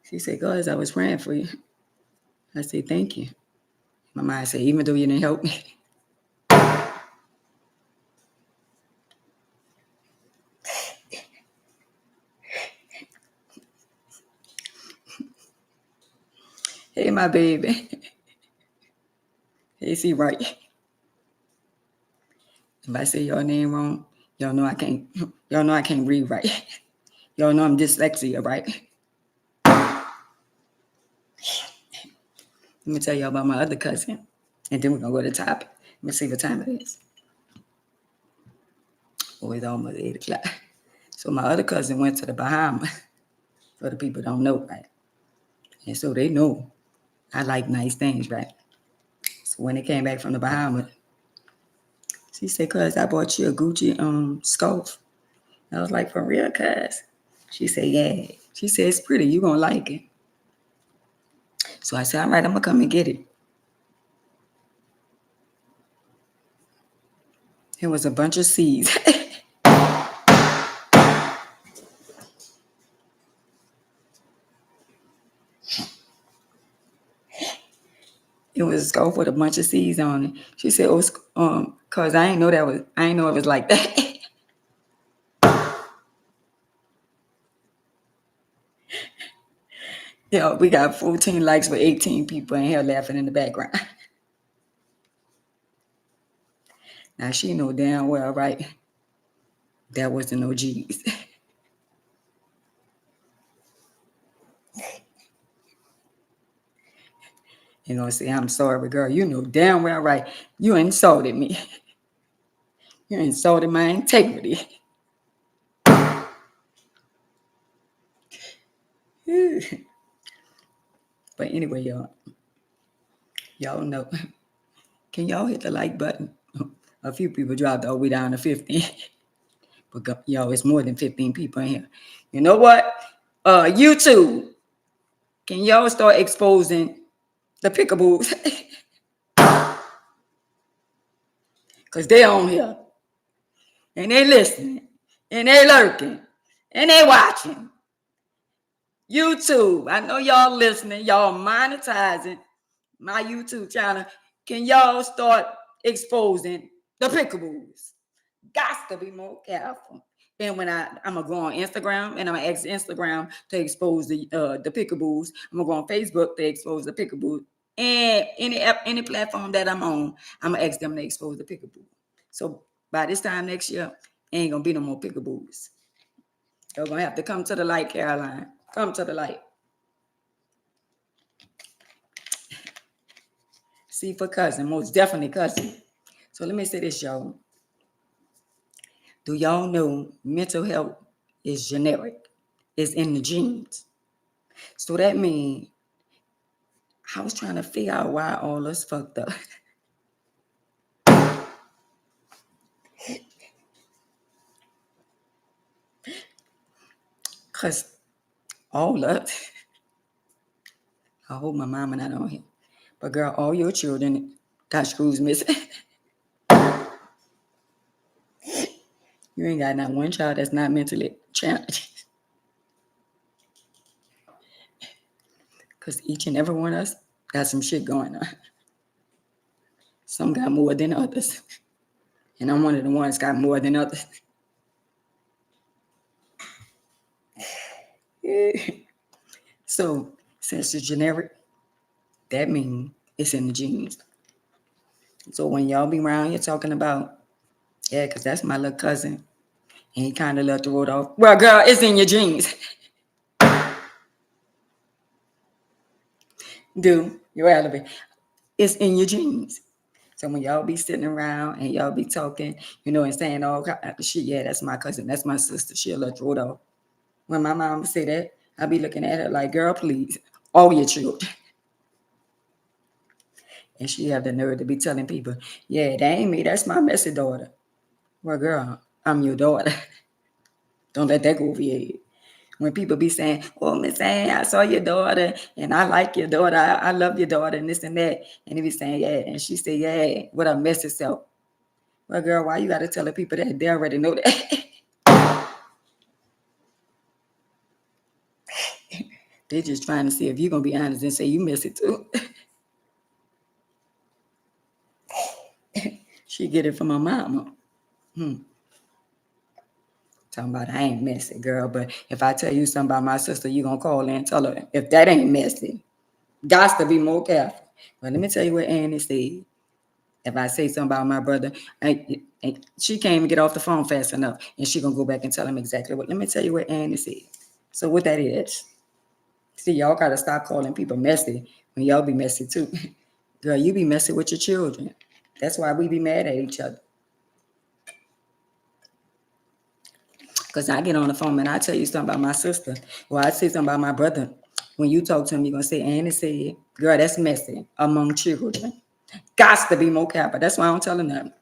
She said, guys, I was praying for you. I said, thank you. My mind said, even though you didn't help me. Hey, my baby. Hey, see, right. If I say your name wrong, y'all know I can't read right. Y'all know I'm dyslexia, right? Let me tell y'all about my other cousin. And then we're gonna go to the topic. Let me see what time it is. Oh, it's almost 8 o'clock. So my other cousin went to the Bahamas. For the people don't know, right? And so they know I like nice things, right? So when they came back from the Bahamas, she said, cuz I bought you a Gucci scarf. I was like, for real, cuz? She said, yeah. She said, it's pretty. You gonna like it. So I said, all right, I'm gonna come and get it. It was a bunch of C's. It was a scarf with a bunch of C's on it. She said, oh, cause I ain't know it was like that. Yo, we got 14 likes with 18 people in here laughing in the background. Now she know damn well, right? That wasn't no G's. You know, say, I'm sorry, girl. You know damn well, right? You insulted me. You insulted my integrity. But anyway, y'all know. Can y'all hit the like button? A few people dropped all the way down to 15. But y'all, it's more than 15 people in here. You know what? YouTube, can y'all start exposing the pickaboos? Because they on here. And they listening. And they lurking. And they watching. YouTube, I know y'all listening. Y'all monetizing my YouTube channel. Can y'all start exposing the pickaboos? Got to be more careful. And when I'm gonna go on Instagram and I'm gonna ask Instagram to expose the pickaboos. I'm gonna go on Facebook to expose the pickaboo. And any platform that I'm on, I'm gonna ask them to expose the pickaboo. So by this time next year, ain't gonna be no more pickaboos. You're gonna have to come to the light, Caroline. Come to the light. See for cousin, most definitely cousin. So let me say this, y'all. Do y'all know mental health is generic? It's in the genes. So that means I was trying to figure out why all us fucked up. Cause all us, I hope my mama not on here. But girl, all your children got screws missing. You ain't got not one child that's not mentally challenged. Cause each and every one of us got some shit going on. Some got more than others. And I'm one of the ones got more than others. So since it's generic, that means it's in the genes. So when y'all be around here talking about, yeah, because that's my little cousin, and he kind of left the road off. Well, girl, it's in your genes. Do your elevator. It's in your genes. So when y'all be sitting around and y'all be talking, and saying all kind of shit, yeah, that's my cousin, that's my sister, she'll let the road off. When my mom would say that, I'd be looking at her like, girl, please, all your children. And she have the nerve to be telling people, yeah, that ain't me, that's my messy daughter. Well, girl, I'm your daughter. Don't let that go over your head. When people be saying, oh, Miss Ann, I saw your daughter and I like your daughter. I love your daughter and this and that. And they be saying, yeah. And she say, yeah, what a messy self. Well, girl, why you got to tell the people that? They already know that. They just trying to see if you're going to be honest and say you miss it too. She get it from her mama. Talking about I ain't messy, girl. But if I tell you something about my sister, you going to call in and tell her if that ain't messy. Got to be more careful. But let me tell you what Annie said. If I say something about my brother, she can't even get off the phone fast enough. And she going to go back and tell him exactly what. Let me tell you what Annie said. So what that is. See, y'all got to stop calling people messy when y'all be messy too. Girl, you be messy with your children. That's why we be mad at each other. Because I get on the phone and I tell you something about my sister. Or I say something about my brother. When you talk to him, you're going to say, Annie said, girl, that's messy among children. Got to be more careful. That's why I don't tell her nothing.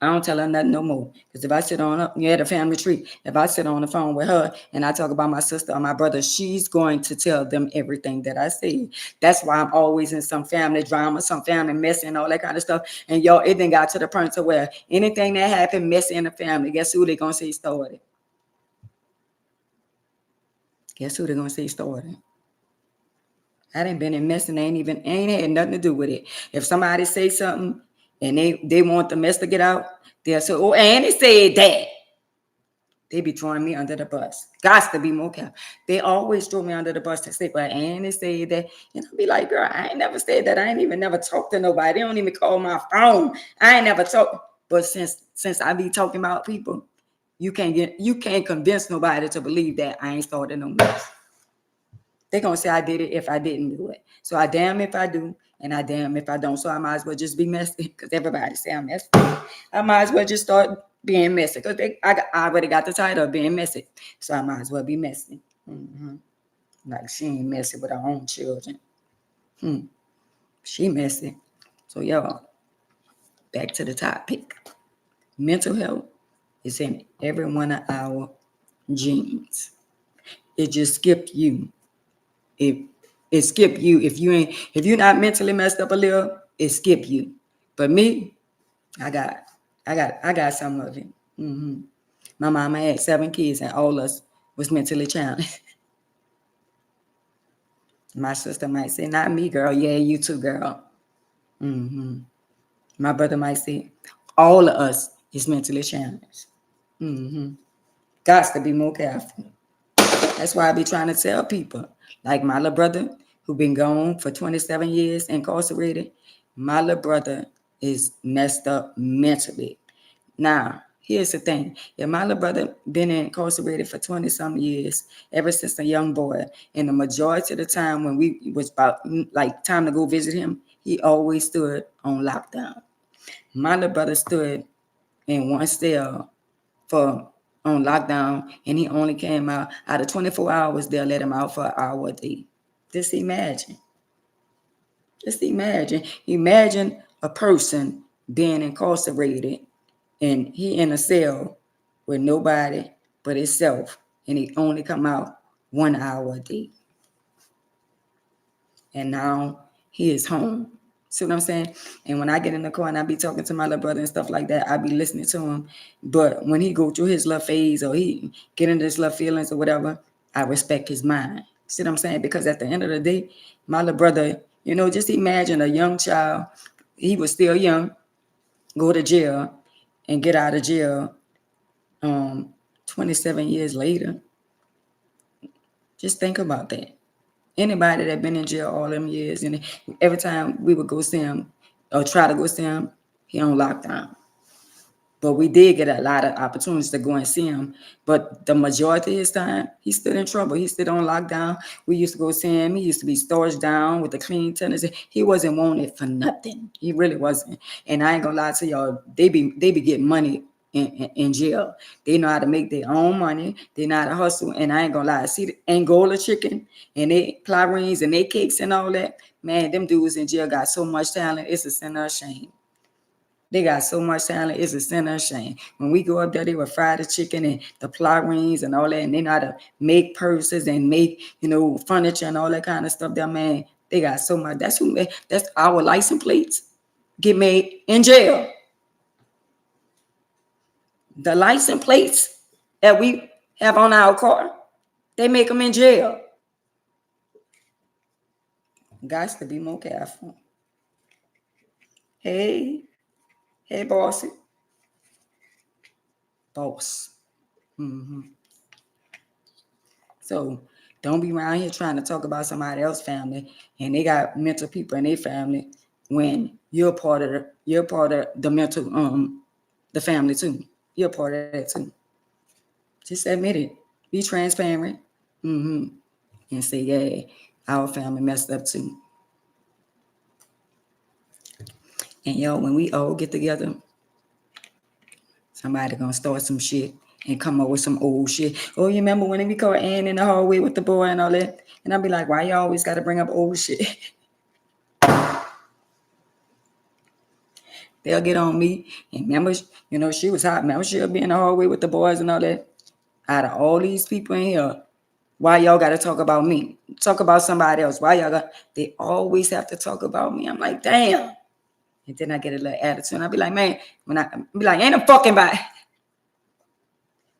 I don't tell her nothing no more. Because if I sit on the family tree, if I sit on the phone with her and I talk about my sister or my brother, she's going to tell them everything that I say. That's why I'm always in some family drama, some family messy and all that kind of stuff. And y'all, it then got to the point to where anything that happened messy in the family, guess who they're going to say started? Guess who they're going to say started? I done been in mess and ain't had nothing to do with it. If somebody say something and they want the mess to get out, they'll say, oh, Annie said that. They be throwing me under the bus. Got to be more careful. They always throw me under the bus to say, well, Annie said that. And I'll be like, girl, I ain't never said that. I ain't even never talked to nobody. They don't even call my phone. I ain't never talked. But since I be talking about people, you can't convince nobody to believe that I ain't started no mess. They're going to say I did it if I didn't do it. So I damn if I do, and I damn if I don't. So I might as well just be messy because everybody say I'm messy. I might as well just start being messy because I already got the title of being messy. So I might as well be messy. Like she ain't messy with her own children. She messy. So y'all, back to the topic. Mental health is in every one of our genes. It just skipped you. It skip you. If you're not mentally messed up a little, it skip you. But me, I got some of it. My mama had 7 kids and all of us was mentally challenged. My sister might say, not me, girl. Yeah, you too, girl. My brother might say, all of us is mentally challenged. Got to be more careful. That's why I be trying to tell people, like my little brother who been gone for 27 years, incarcerated. My little brother is messed up mentally. Now, here's the thing. If my little brother been incarcerated for 20-some years, ever since a young boy, and the majority of the time when we was about like time to go visit him, he always stood on lockdown. My little brother stood in one cell for on lockdown, and he only came out of 24 hours. They'll let him out for an hour a day. Just imagine. Imagine a person being incarcerated and he in a cell with nobody but himself, and he only come out 1 hour a day. And now he is home. See what I'm saying? And when I get in the car and I be talking to my little brother and stuff like that, I be listening to him. But when he go through his little phase or he get into his little feelings or whatever, I respect his mind. See what I'm saying? Because at the end of the day, my little brother, just imagine a young child, he was still young, go to jail and get out of jail 27 years later. Just think about that. Anybody that been in jail all them years, and every time we would go see him or try to go see him, he on lockdown. But we did get a lot of opportunities to go and see him. But the majority of his time, he's still in trouble. He's still on lockdown. We used to go see him. He used to be storage down with the clean tenants. He wasn't wanted for nothing. He really wasn't. And I ain't gonna lie to y'all, they be getting money in jail. They know how to make their own money. They know how to hustle. And I ain't gonna lie, see the Angola chicken and they clarines and they cakes and all that. Man, them dudes in jail got so much talent. It's a sin of shame. They got so much talent. It's a sin of shame. When we go up there, they will fry the chicken and the clarines and all that. And they know how to make purses and make, furniture and all that kind of stuff. There, man, they got so much. That's our license plates get made in jail. The license plates that we have on our car, they make them in jail. Guys to be more careful. Hey, bossy. Boss. So don't be around here trying to talk about somebody else's family and they got mental people in their family when you're part of the mental the family too. You're part of that too. Just admit it. Be transparent. And say, yeah, our family messed up too. And when we all get together, somebody gonna start some shit and come up with some old shit. Oh, you remember when we caught Ann in the hallway with the boy and all that? And I'll be like, why you always got to bring up old shit? They'll get on me. And remember, she was hot. Remember, she'll be in the hallway with the boys and all that. Out of all these people in here, why y'all got to talk about me? Talk about somebody else. Why y'all they always have to talk about me. I'm like, damn. And then I get a little attitude. And I'll be like, man, ain't a fucking body.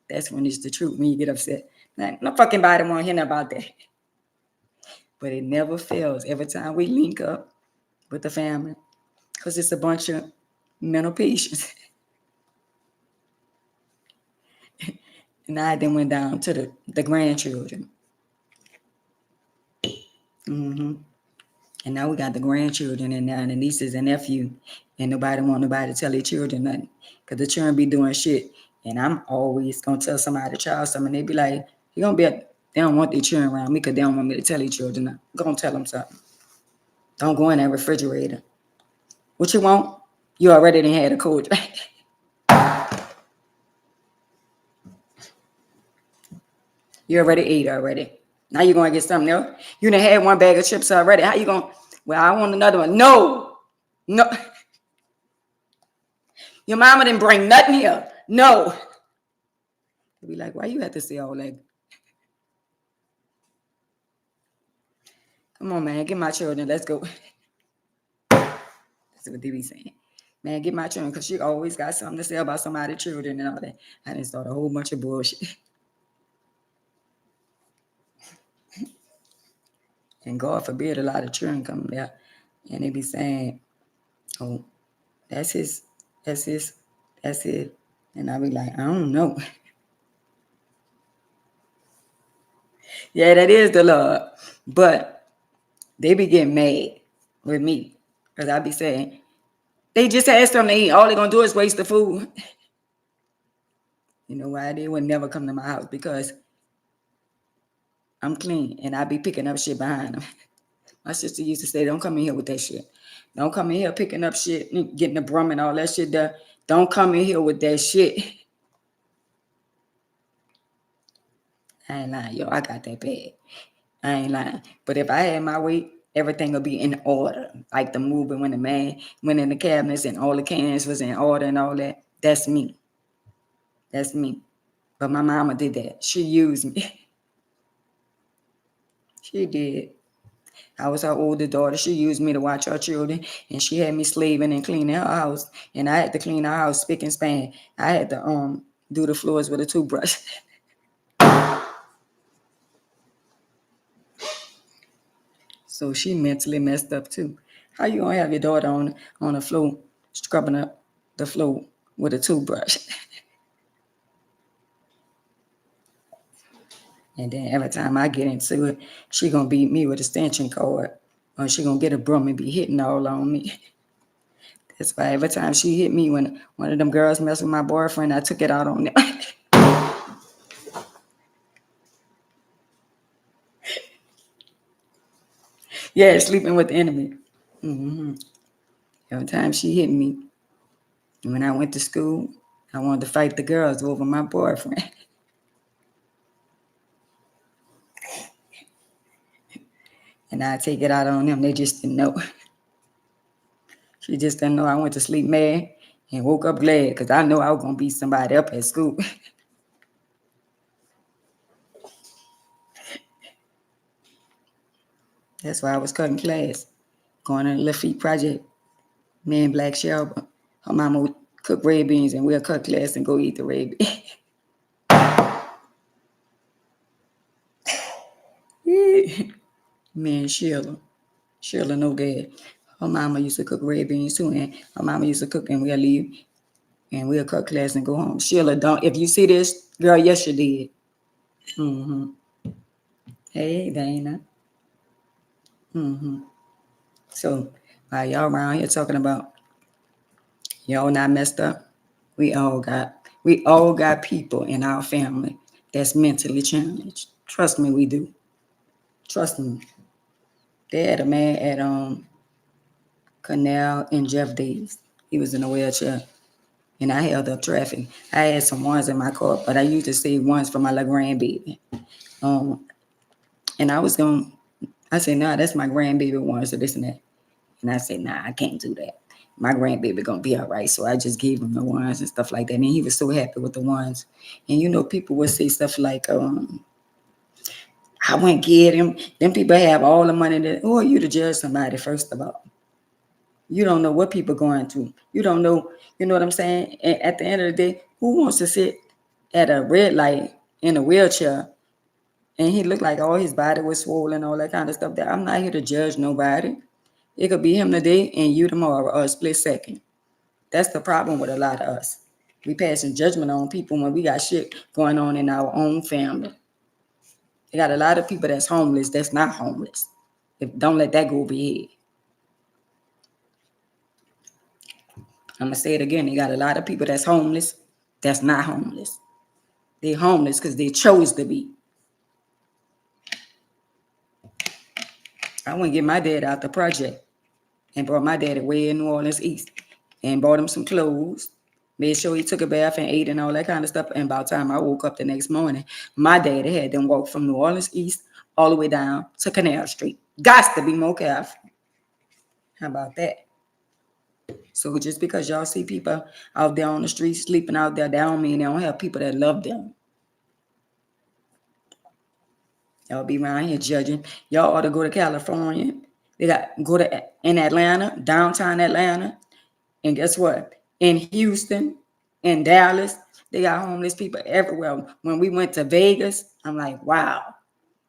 That's when it's the truth, when you get upset. Like, no fucking body want to hear about that. But it never fails every time we link up with the family. Because it's a bunch of mental patients. And I then went down to the grandchildren. And now we got the grandchildren and now the nieces and nephew. And nobody want nobody to tell their children nothing. Because the children be doing shit. And I'm always going to tell somebody the child something. And they be like, they don't want their children around me because they don't want me to tell their children nothing. Go and tell them something. Don't go in that refrigerator. What you want? You already done had a cold drink. You already ate already. Now you're going to get something else. You done had one bag of chips already. How you going? Well, I want another one. No. Your mama didn't bring nothing here. No. They'll be like, why you have to say all that? Come on, man. Get my children. Let's go. That's what they be saying. Man, get my children. Because she always got something to say about somebody's children and all that. I didn't start a whole bunch of bullshit. And God forbid a lot of children come there and they be saying, oh, that's it. And I be like, I don't know. Yeah, that is the Lord. But they be getting mad with me. Because I be saying, they just had something to eat. All they're going to do is waste the food. You know why? They would never come to my house because I'm clean and I be picking up shit behind them. My sister used to say, don't come in here with that shit. Don't come in here picking up shit, getting the brum and all that shit there. Don't come in here with that shit. I ain't lying, yo. I got that bad. I ain't lying. But if I had my way, everything would be in order. Like the movie when the man went in the cabinets and all the cans was in order and all that. That's me. That's me. But my mama did that. She used me. She did. I was her older daughter. She used me to watch her children, and she had me slaving and cleaning her house. And I had to clean her house spick and span. I had to do the floors with a toothbrush. So she mentally messed up too. How you gonna have your daughter on the floor scrubbing up the floor with a toothbrush? And then every time I get into it, she gonna beat me with a extension cord, or she gonna get a broom and be hitting all on me. That's why every time she hit me, when one of them girls messed with my boyfriend, I took it out on them. Yeah, sleeping with the enemy. Every time she hit me, when I went to school, I wanted to fight the girls over my boyfriend. And I take it out on them. They just didn't know. She just didn't know I went to sleep mad and woke up glad because I know I was going to beat somebody up at school. That's why I was cutting class, going on a Lafitte project. Me and Black Shelby, her mama would cook red beans and we'll cut class and go eat the red beans. Me and Sheila no dad. Her mama used to cook red beans too, and her mama used to cook and we'll leave and we'll cut class and go home. Sheila don't, if you see this, girl, yes you did. Hey, Dana. So while y'all around here talking about y'all not messed up, we all got people in our family that's mentally challenged. Trust me, we do. Trust me. They had a man at Canal and Jeff Davis. He was in a wheelchair, and I held up traffic. I had some ones in my car, but I used to save ones for my little grandbaby. And I said, nah, that's my grandbaby ones, so this and that. And I said, nah, I can't do that. My grandbaby gonna be all right. So I just gave him the ones and stuff like that. And he was so happy with the ones. And people would say stuff like, I wouldn't get him. Them people have all the money who are you to judge somebody, first of all? You don't know what people going through. You don't know, you know what I'm saying? And at the end of the day, who wants to sit at a red light in a wheelchair and he looked like all his body was swollen, all that kind of stuff? That I'm not here to judge nobody. It could be him today and you tomorrow, or a split second. That's the problem with a lot of us. We passing judgment on people when we got shit going on in our own family. They got a lot of people that's homeless, that's not homeless. Don't let that go over your head. I'm gonna say it again. They got a lot of people that's homeless, that's not homeless. They homeless because they chose to be. I went to get my dad out the project and brought my dad away in New Orleans East and bought him some clothes, made sure he took a bath and ate and all that kind of stuff. And by the time I woke up the next morning, my daddy had them walk from New Orleans East all the way down to Canal Street. Got to be more careful. How about that? So just because y'all see people out there on the street sleeping out there, that don't mean they don't have people that love them. Y'all be around here judging. Y'all ought to go to California. Go to in Atlanta, downtown Atlanta, and guess what? In Houston, in Dallas, they got homeless people everywhere. When we went to Vegas, I'm like, wow.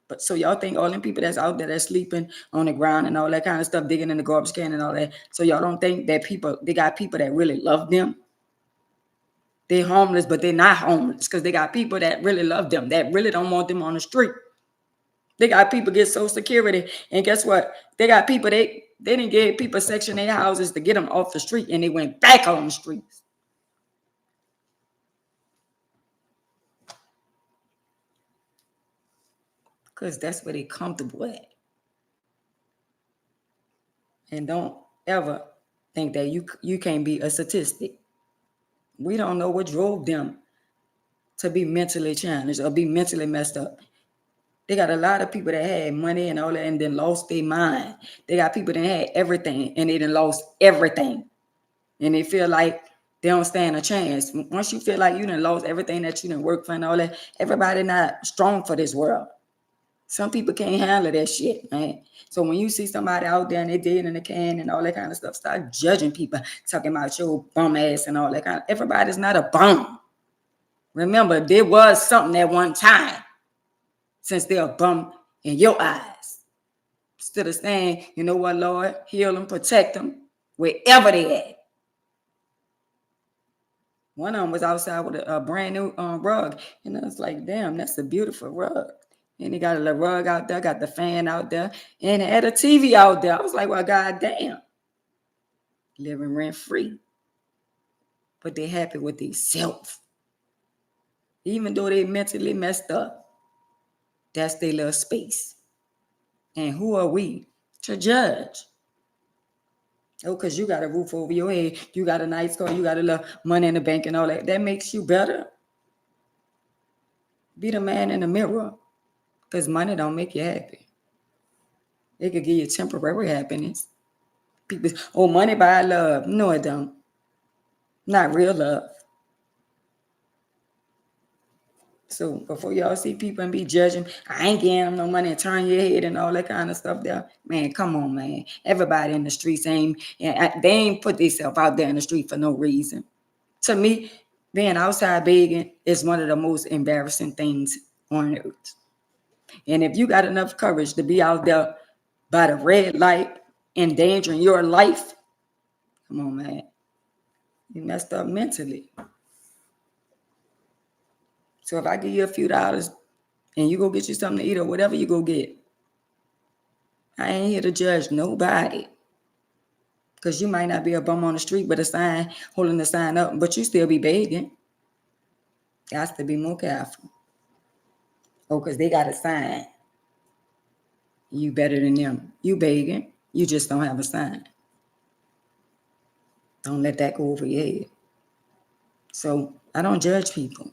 But so y'all think all them people that's out there that's sleeping on the ground and all that kind of stuff, digging in the garbage can and all that. So y'all don't think that they got people that really love them? They're homeless, but they're not homeless because they got people that really love them, that really don't want them on the street. They got people get Social Security, and guess what? They got people, they didn't give people Section 8 houses to get them off the street, and they went back on the streets. Because that's where they comfortable at. And don't ever think that you can't be a statistic. We don't know what drove them to be mentally challenged or be mentally messed up. They got a lot of people that had money and all that and then lost their mind. They got people that had everything and they done lost everything. And they feel like they don't stand a chance. Once you feel like you done lost everything that you done worked for and all that, everybody not strong for this world. Some people can't handle that shit, man. So when you see somebody out there and they dead in the can and all that kind of stuff, start judging people, talking about your bum ass and all that kind of. Everybody's not a bum. Remember, there was something at one time, since they're a bum in your eyes. Instead of saying, you know what, Lord, heal them, protect them, wherever they at. One of them was outside with a brand new rug. And I was like, damn, that's a beautiful rug. And he got a little rug out there, got the fan out there, and it had a TV out there. I was like, well, God damn. Living rent free. But they're happy with themselves. Even though they mentally messed up, that's their little space. And who are we to judge? Oh, because you got a roof over your head, you got a nice car, you got a little money in the bank and all that. That makes you better. Be the man in the mirror. Because money don't make you happy. It could give you temporary happiness. People, oh, money buy love. No, it don't. Not real love. So before y'all see people and be judging, I ain't getting them no money and turn your head and all that kind of stuff there. Man, come on, man. Everybody in the streets they ain't put themselves out there in the street for no reason. To me, being outside begging is one of the most embarrassing things on earth. And if you got enough courage to be out there by the red light, endangering your life, come on, man. You messed up mentally. So if I give you a few dollars and you go get you something to eat or whatever you go get, I ain't here to judge nobody. Because you might not be a bum on the street, but a sign, holding the sign up, but you still be begging. Got to be more careful. Oh, because they got a sign. You better than them. You begging. You just don't have a sign. Don't let that go over your head. So I don't judge people.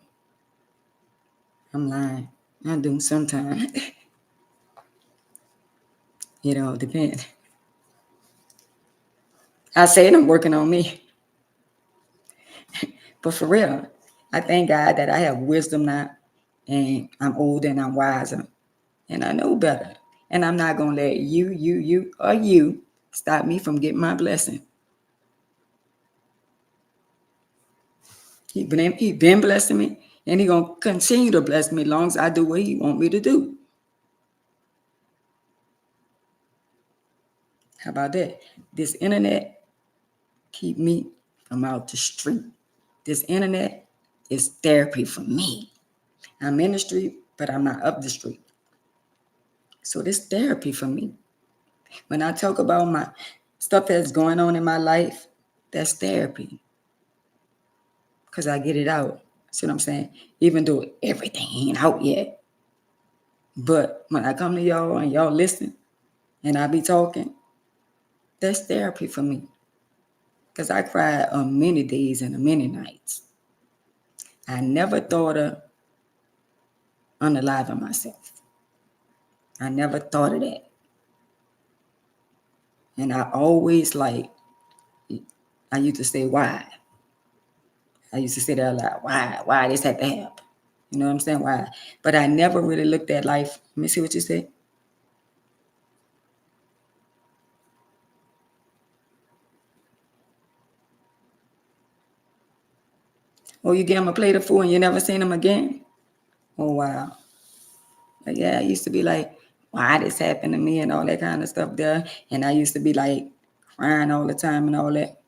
I'm lying. I do sometimes. It all depends. I said I'm working on me. But for real, I thank God that I have wisdom now, and I'm older and I'm wiser, and I know better. And I'm not going to let you stop me from getting my blessing. He been blessing me, and he going to continue to bless me as long as I do what he want me to do. How about that? This internet keep me from out the street. This internet is therapy for me. I'm in the street, but I'm not up the street. So this therapy for me. When I talk about my stuff that's going on in my life, that's therapy. Because I get it out. See what I'm saying? Even though everything ain't out yet. But when I come to y'all and y'all listen and I be talking, that's therapy for me. Because I cried on many days and many nights. I never thought of unaliving myself. I never thought of that. And I always I used to say, why? I used to say that a lot. Why this had to happen? You know what I'm saying? Why? But I never really looked at life. Let me see what you said. Oh, you gave him a plate of food and you never seen him again? Oh, wow. But yeah, I used to be like, why this happened to me and all that kind of stuff there. And I used to be like crying all the time and all that.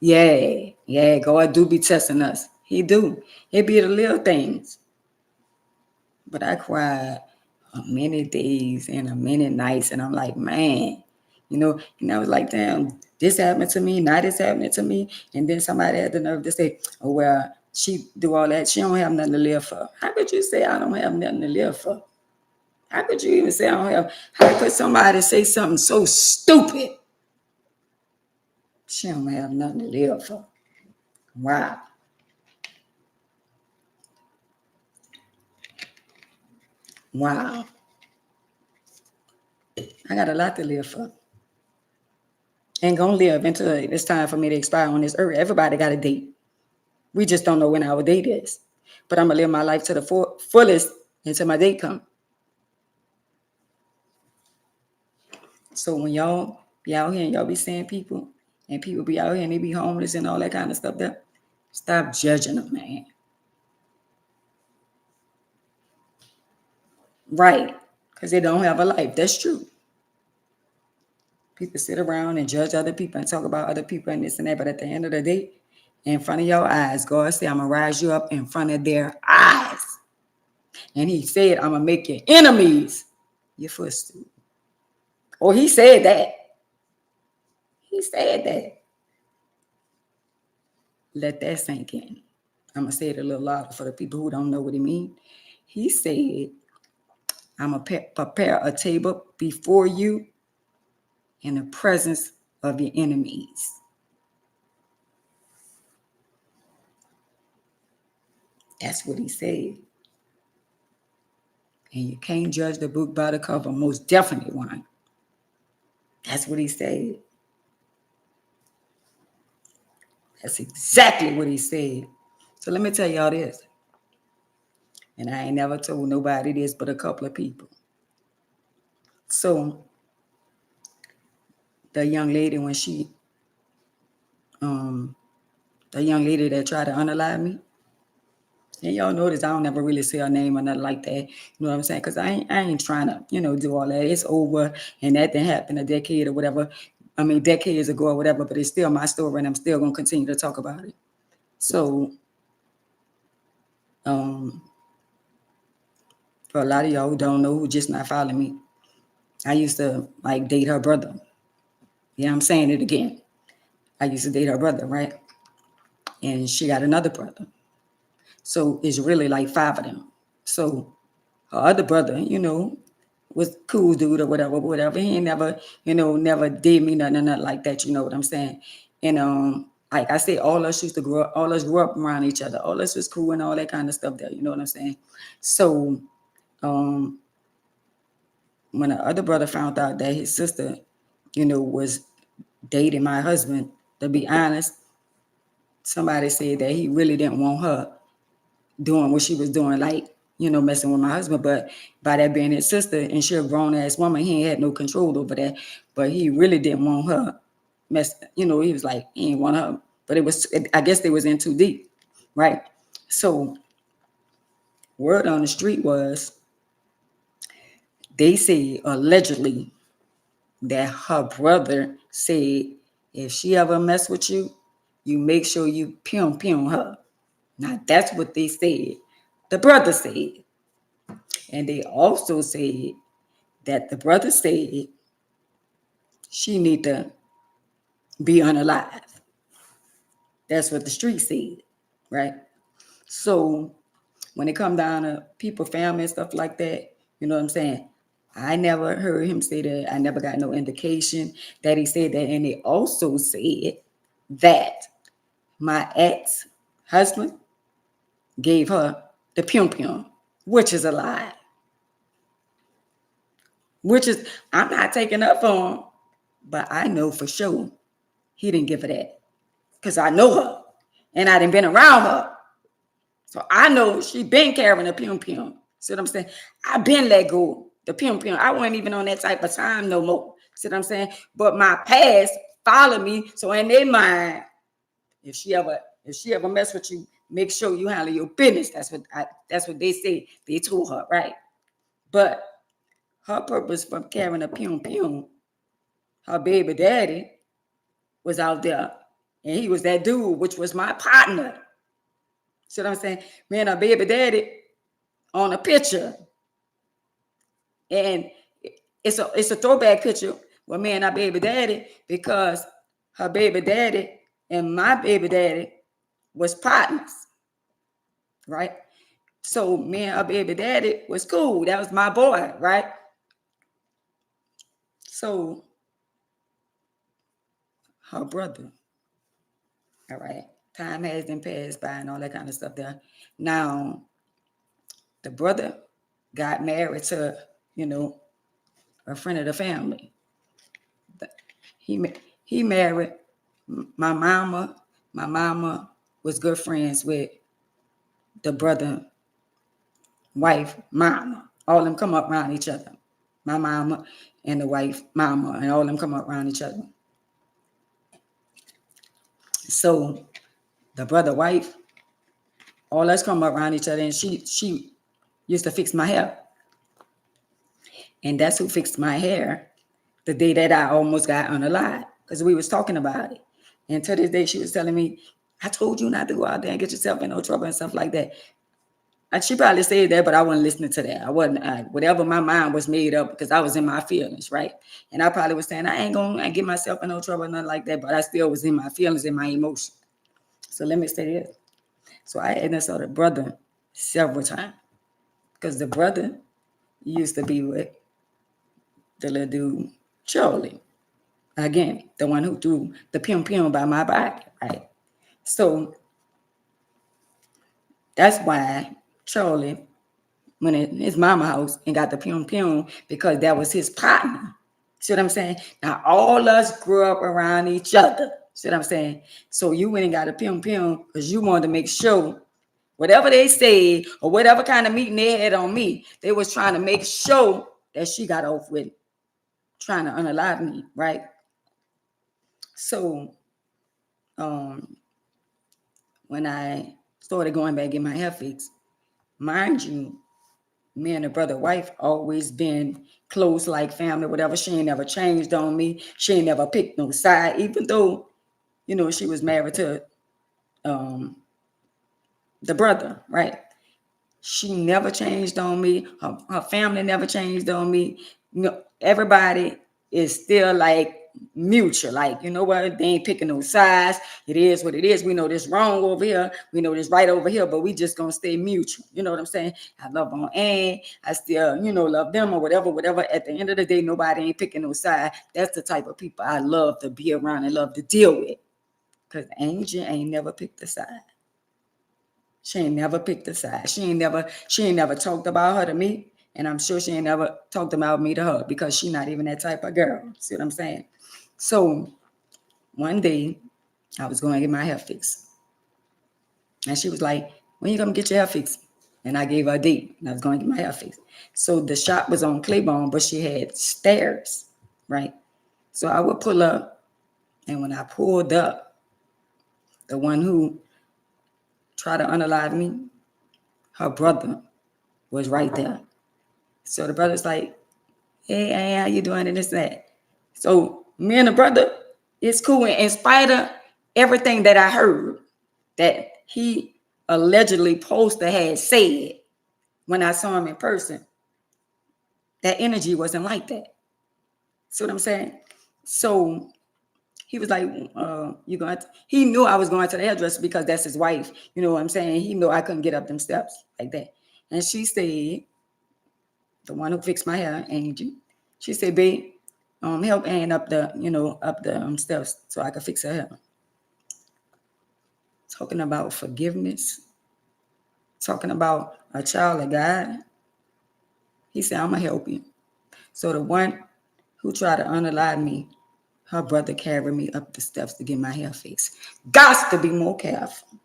Yeah, God do be testing us. He do. It be the little things. But I cried many days and many nights. And I'm like, man, and I was like, damn, this happened to me. Now this happening to me. And then somebody had the nerve to say, oh, well, she do all that. She don't have nothing to live for. How could you say I don't have nothing to live for? How could you even say I don't have? How could somebody say something so stupid? She don't have nothing to live for. Wow. Wow. I got a lot to live for. Ain't gonna live until it's time for me to expire on this earth. Everybody got a date. We just don't know when our date is. But I'm gonna live my life to the fullest until my date come. So when y'all be out here and y'all be seeing people, and people be out here and they be homeless and all that kind of stuff there, stop judging them, man. Right. Because they don't have a life. That's true. People sit around and judge other people and talk about other people and this and that. But at the end of the day, in front of your eyes, God said, I'm going to rise you up in front of their eyes. And he said, I'm going to make your enemies your footstool. Oh, he said that. He said that. Let that sink in. I'm going to say it a little louder for the people who don't know what he means. He said, I'm going to prepare a table before you in the presence of your enemies. That's what he said. And you can't judge the book by the cover. Most definitely one. That's what he said. That's exactly what he said. So let me tell y'all this. And I ain't never told nobody this but a couple of people. So the young lady, when she, the young lady that tried to unalive me, and y'all notice I don't never really say her name or nothing like that. You know what I'm saying? Because I ain't trying to, do all that. It's over, and that didn't happen a decade or whatever. I mean, decades ago or whatever, but it's still my story, and I'm still going to continue to talk about it. So, for a lot of y'all who don't know, who just not following me, I used to, date her brother. Yeah, I'm saying it again. I used to date her brother, right? And she got another brother. So it's really like 5 of them. So her other brother, was cool dude or whatever. He ain't never, never did me nothing like that. You know what I'm saying? And like I said, all us grew up around each other. All us was cool and all that kind of stuff there. You know what I'm saying? So when the other brother found out that his sister, was dating my husband, to be honest, somebody said that he really didn't want her doing what she was doing, messing with my husband. But by that being his sister, and she a grown-ass woman, he ain't had no control over that. But he really didn't want her he was like, he didn't want her. But I guess they was in too deep, right? So word on the street was, they say allegedly that her brother said, if she ever mess with you, you make sure you pum her. Now that's what they said. The brother said. And they also said that the brother said she need to be unalive. That's what the street said, right? So when it come down to people, family, and stuff like that, you know what I'm saying? I never heard him say that. I never got no indication that he said that. And they also said that my ex-husband gave her the pum, which is a lie. I'm not taking up for him, but I know for sure he didn't give her that, because I know her and I done been around her. So I know she been carrying a pum. See what I'm saying? I been let go the pum. I wasn't even on that type of time no more. See what I'm saying? But my past followed me. So in their mind, if she ever mess with you, make sure you handle your business. That's what they say. They told her, right? But her purpose from carrying a pum, her baby daddy was out there, and he was that dude, which was my partner. See what I'm saying? Me and her baby daddy on a picture, and it's a throwback picture with me and our baby daddy, because her baby daddy and my baby daddy was partners, right? So me and her baby daddy was cool. That was my boy, right? So her brother, all right, time has been passed by and all that kind of stuff there. Now, the brother got married to, a friend of the family. He he married my mama. My mama was good friends with the brother, wife, mama. All of them come up around each other. My mama and the wife, mama, and all of them come up around each other. So the brother, wife, all us come up around each other, and she used to fix my hair. And that's who fixed my hair the day that I almost got unalive, because we was talking about it. And to this day, she was telling me, I told you not to go out there and get yourself in no trouble and stuff like that. And she probably said that, but I wasn't listening to that. I wasn't, whatever my mind was made up, because I was in my feelings, right? And I probably was saying, I ain't going to get myself in no trouble, nothing like that, but I still was in my feelings and my emotions. So let me say this. So I had saw the brother several times, because the brother used to be with the little dude, Charlie. Again, the one who threw the pum by my body, right? So that's why Charlie went in his mama house and got the pum, because that was his partner. See what I'm saying? Now, all us grew up around each other. See what I'm saying? So you went and got a pum because you wanted to make sure whatever they said or whatever kind of meeting they had on me, they was trying to make sure that she got off with trying to unalive me, right? So when I started going back and getting my hair fixed, mind you, me and the brother wife always been close like family, whatever. She ain't never changed on me. She ain't never picked no side, even though, she was married to the brother, right? She never changed on me. Her family never changed on me. Everybody is still like mutual. Like, you know what? They ain't picking no sides. It is what it is. We know this wrong over here. We know this right over here, but we just gonna stay mutual. You know what I'm saying? I love on Ann. I still, love them or whatever. At the end of the day, nobody ain't picking no side. That's the type of people I love to be around and love to deal with. Because Angel ain't never picked a side. She ain't never picked a side. She ain't never talked about her to me. And I'm sure she ain't never talked about me to her, because she not even that type of girl. See what I'm saying? So one day I was going to get my hair fixed. And she was like, when you gonna get your hair fixed? And I gave her a date, and I was going to get my hair fixed. So the shop was on Claiborne, but she had stairs, right? So I would pull up, and when I pulled up, the one who tried to unalive me, her brother was right there. So the brother's like, hey, how you doing? And this and that. So me and the brother, it's cool. In spite of everything that I heard that he allegedly posted had said when I saw him in person, that energy wasn't like that. See what I'm saying? So he was like, he knew I was going to the hairdresser because that's his wife. You know what I'm saying? He knew I couldn't get up them steps like that. And she said, the one who fixed my hair, Angie, she said, babe, help Ann up the steps so I could fix her hair. Talking about forgiveness, talking about a child of God. He said, I'm gonna help you. So the one who tried to unalive me, her brother carried me up the steps to get my hair fixed. Got to be more careful.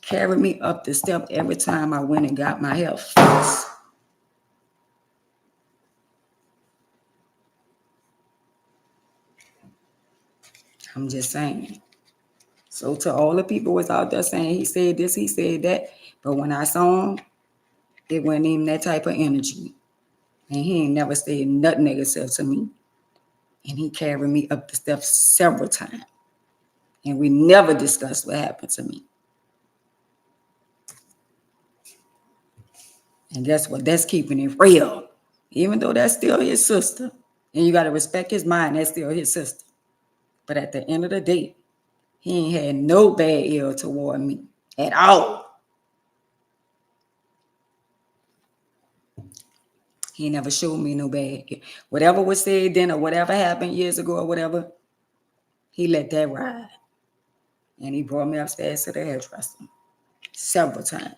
Carried me up the step every time I went and got my hair fixed. I'm just saying. So to all the people was out there saying he said this, he said that, but when I saw him, it wasn't even that type of energy. And he ain't never said nothing negative to me. And he carried me up the steps several times. And we never discussed what happened to me. And guess what? That's keeping it real. Even though that's still his sister. And you got to respect his mind, that's still his sister. But at the end of the day, he ain't had no bad ill toward me at all. He never showed me no bad. Whatever was said then or whatever happened years ago or whatever, he let that ride. And he brought me upstairs to the hairdresser several times.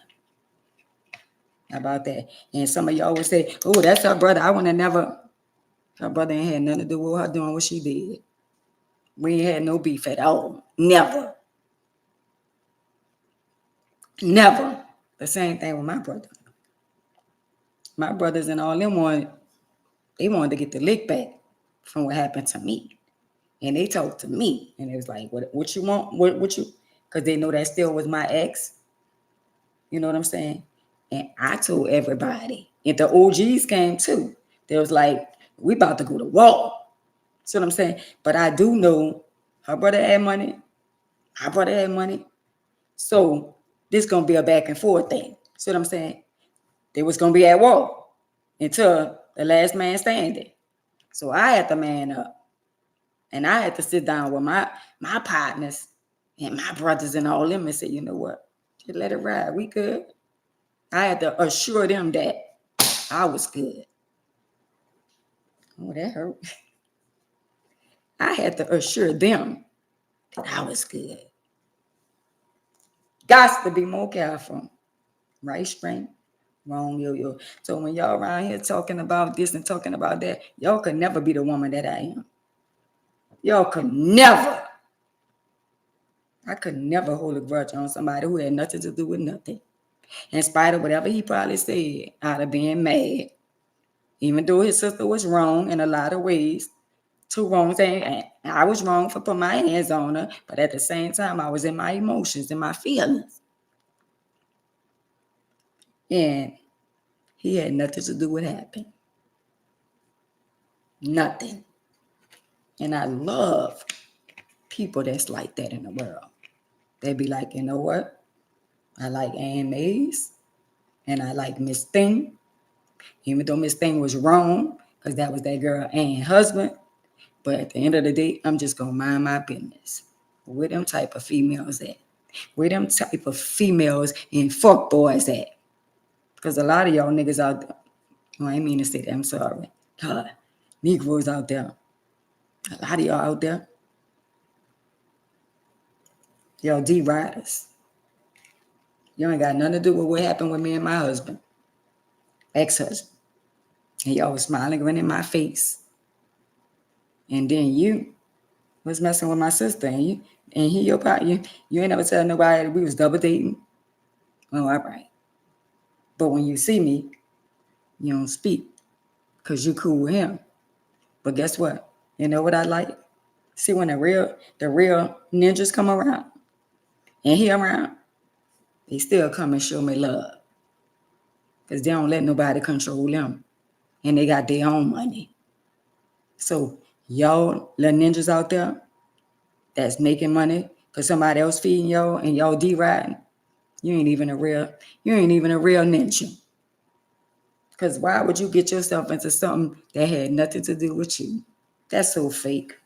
How about that? And some of y'all would say, oh, that's her brother. I would have never, her brother ain't had nothing to do with her doing what she did. We ain't had no beef at all. Never. Never. The same thing with my brother. My brothers and all them wanted to get the lick back from what happened to me. And they talked to me. And it was like, what you want? What you? Because they know that still was my ex. You know what I'm saying? And I told everybody. And the OGs came too. They was like, we about to go to war. See what I'm saying? But I do know her brother had money. My brother had money. So this going to be a back and forth thing. See what I'm saying? They was going to be at war until the last man standing. So I had to man up. And I had to sit down with my partners and my brothers and all them and say, you know what? Just let it ride. We good. I had to assure them that I was good. Oh, that hurt. I had to assure them that I was good. Got to be more careful. Right string, wrong yo-yo. So when y'all around here talking about this and talking about that, y'all could never be the woman that I am. Y'all could never. I could never hold a grudge on somebody who had nothing to do with nothing. In spite of whatever he probably said, out of being mad. Even though his sister was wrong in a lot of ways, two wrong things. And I was wrong for putting my hands on her, but at the same time, I was in my emotions and my feelings. And he had nothing to do with what happened. Nothing. And I love people that's like that in the world. They be like, you know what? I like Ann Mays and I like Miss Thing. Even though Miss Thing was wrong, because that was that girl Ann's husband. But at the end of the day, I'm just going to mind my business. Where them type of females at? Where them type of females and fuck boys at? Because a lot of y'all niggas out there, I ain't mean to say that, I'm sorry. Negroes out there. A lot of y'all out there. Y'all D-riders. You ain't got nothing to do with what happened with me and my husband. Ex-husband. And y'all was smiling, grinning in my face. And then you was messing with my sister. And he your partner. You ain't never tell nobody that we was double dating. Oh, all right. But when you see me, you don't speak. Because you cool with him. But guess what? You know what I like? See, when the real ninjas come around, and he around, they still come and show me love. Because they don't let nobody control them. And they got their own money. So y'all little ninjas out there that's making money because somebody else feeding y'all and y'all D-riding, you ain't even a real ninja. Because why would you get yourself into something that had nothing to do with you? That's so fake.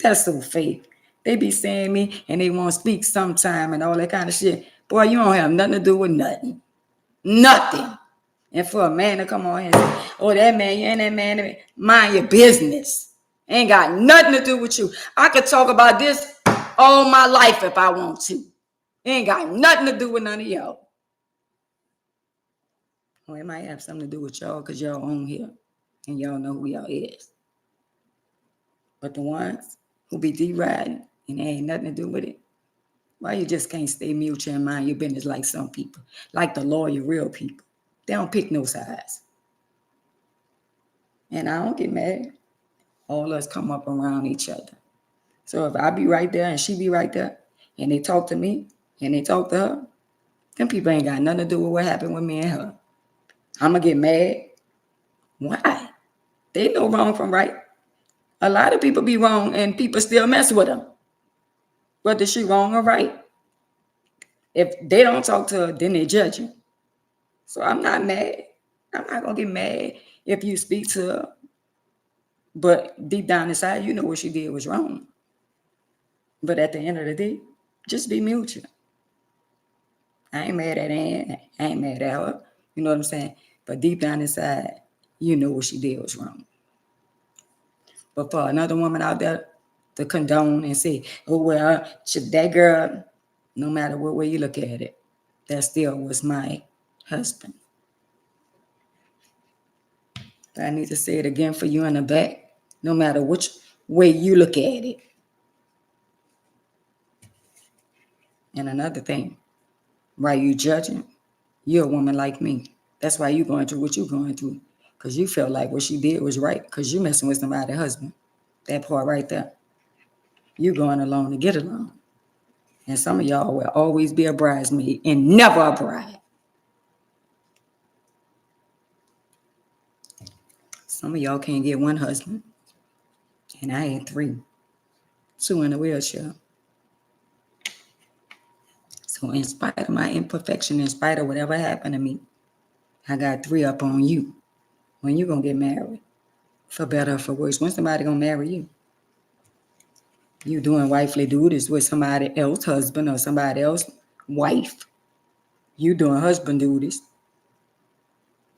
That's so fake. They be saying me and they won't speak sometime and all that kind of shit. Boy, you don't have nothing to do with nothing. Nothing. And for a man to come on here and say, oh, that man, you ain't that man, mind your business. Ain't got nothing to do with you. I could talk about this all my life if I want to. Ain't got nothing to do with none of y'all. Well, it might have something to do with y'all because y'all on here and y'all know who y'all is. But the ones who be D-riding and they ain't nothing to do with it, why you just can't stay mutual and mind your business like some people, like the loyal real people. They don't pick no sides. And I don't get mad. All us come up around each other. So if I be right there and she be right there and they talk to me and they talk to her, them people ain't got nothing to do with what happened with me and her. I'm going to get mad. Why? They know wrong from right. A lot of people be wrong and people still mess with them. Whether she wrong or right. If they don't talk to her, then they judge her. So I'm not mad. I'm not going to get mad if you speak to her. But deep down inside, you know what she did was wrong. But at the end of the day, just be mutual. I ain't mad at Ann. I ain't mad at her. You know what I'm saying? But deep down inside, you know what she did was wrong. But for another woman out there to condone and say, oh, well, that girl, no matter what way you look at it, that still was my husband. I need to say it again for you in the back, no matter which way you look at it. And another thing, why you judging, you're a woman like me. That's why you going through what you're going through. Because you felt like what she did was right. Because you messing with somebody's husband. That part right there. You going along to get along. And some of y'all will always be a bridesmaid and never a bride. Some of y'all can't get one husband. And I had 3. 2 in a wheelchair. So in spite of my imperfection, in spite of whatever happened to me, I got 3 up on you. When you going to get married? For better or for worse. When somebody going to marry you? You doing wifely duties with somebody else's husband or somebody else's wife. You doing husband duties.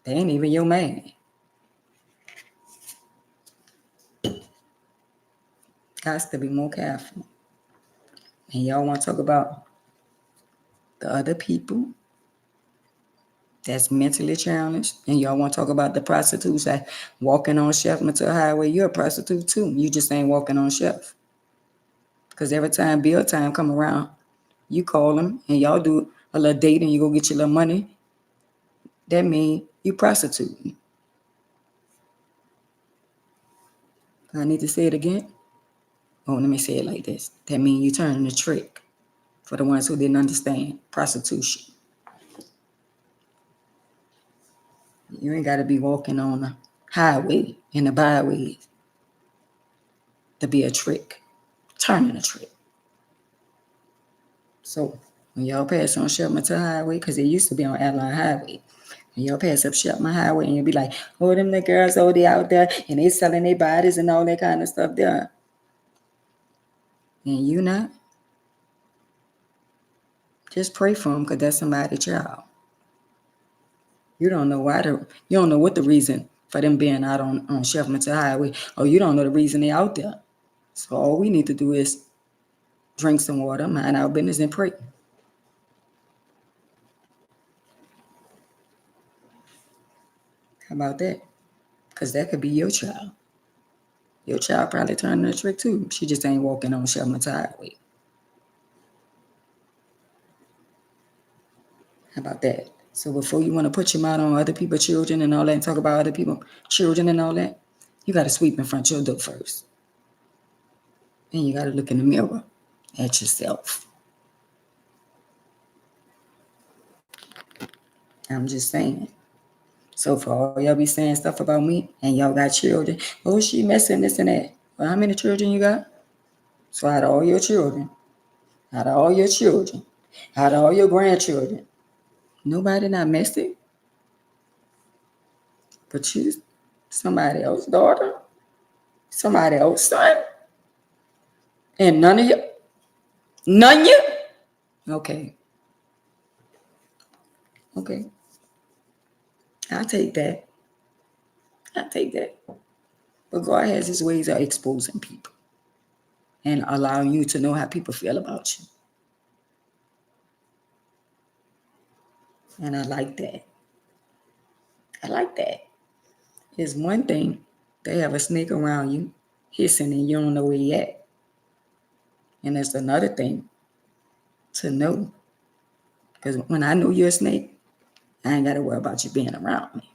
They ain't even your man. Got to be more careful. And y'all want to talk about the other people that's mentally challenged, and y'all want to talk about the prostitutes that walking on Chef Mattel Highway. You're a prostitute too. You just ain't walking on Chef. Because every time bill time come around, you call them and y'all do a little date and you go get your little money. That means you prostituting. I need to say it again. Oh, let me say it like this. That means you turning the trick for the ones who didn't understand prostitution. You ain't got to be walking on the highway and the byways to be a trick. Turning a trick. So when y'all pass on Shelton Highway, because it used to be on Adeline Highway, and y'all pass up Shelton Highway and you'll be like, oh, them the girls, oh, they out there and they selling their bodies and all that kind of stuff there. And you not? Just pray for them because that's somebody's child. You don't know you don't know what the reason for them being out on Shelton Highway, or you don't know the reason they out there. So all we need to do is drink some water, mind our business, and pray. How about that? Because that could be your child. Your child probably turning a trick too. She just ain't walking on Shelton Highway. How about that? So before you want to put your mouth on other people's children and all that and talk about other people's children and all that, you got to sweep in front of your door first. And you got to look in the mirror at yourself. I'm just saying. So for all y'all be saying stuff about me and y'all got children, oh, she messing this and that. Well, how many children you got? So out of all your children, out of all your children, out of all your grandchildren, nobody not messy? But you, somebody else's daughter, somebody else's son, and none of you, none of you? Okay. Okay. I'll take that. I'll take that. But God has his ways of exposing people and allowing you to know how people feel about you. And I like that. I like that. It's one thing to have a snake around you hissing and you don't know where he at. And it's another thing to know. Because when I know you're a snake, I ain't got to worry about you being around me.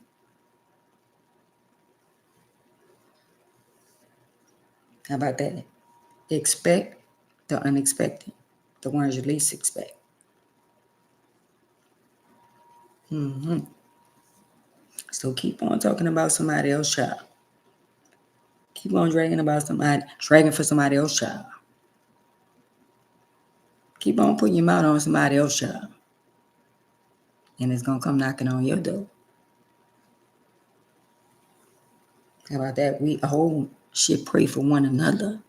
How about that? Expect the unexpected, the ones you least expect. So keep on talking about somebody else's child. Keep on dragging for somebody else's child. Keep on putting your mouth on somebody else's child. And it's going to come knocking on your door. How about that? We all should pray for one another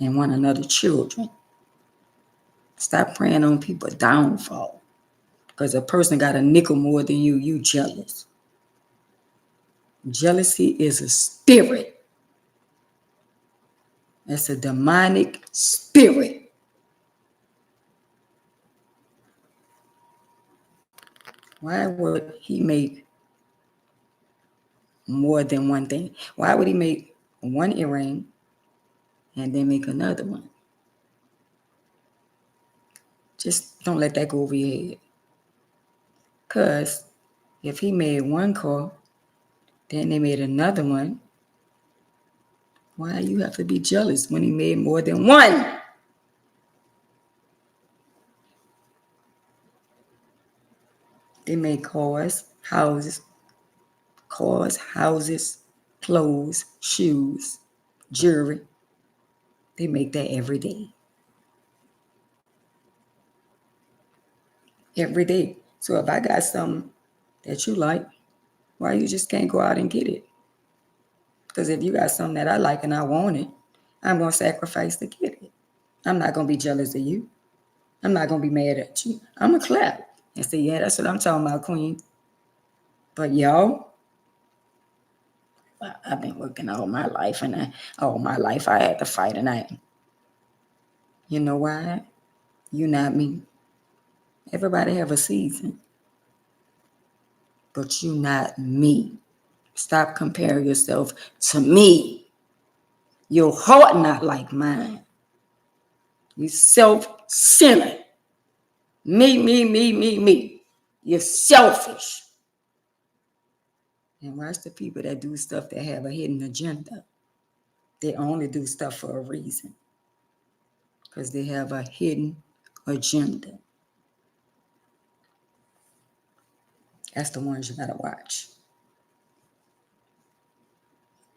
and one another's children. Stop praying on people's downfall. Because a person got a nickel more than you, you jealous. Jealousy is a spirit. It's a demonic spirit. Why would he make more than one thing? Why would he make one earring and then make another one? Just don't let that go over your head. Because if he made one car, then they made another one, why you have to be jealous when he made more than one? They make cars, houses, clothes, shoes, jewelry. They make that every day. Every day. So if I got something that you like, why you just can't go out and get it? Because if you got something that I like and I want it, I'm going to sacrifice to get it. I'm not going to be jealous of you. I'm not going to be mad at you. I'm going to clap and say, yeah, that's what I'm talking about, queen. But y'all, I've been working all my life, and all my life I had to fight, and you know why? You not me. Everybody have a season, but you not me. Stop comparing yourself to me. Your heart not like mine. You self-centered. Me. You're selfish. And watch the people that do stuff that have a hidden agenda. They only do stuff for a reason. Because they have a hidden agenda. That's the ones you gotta watch.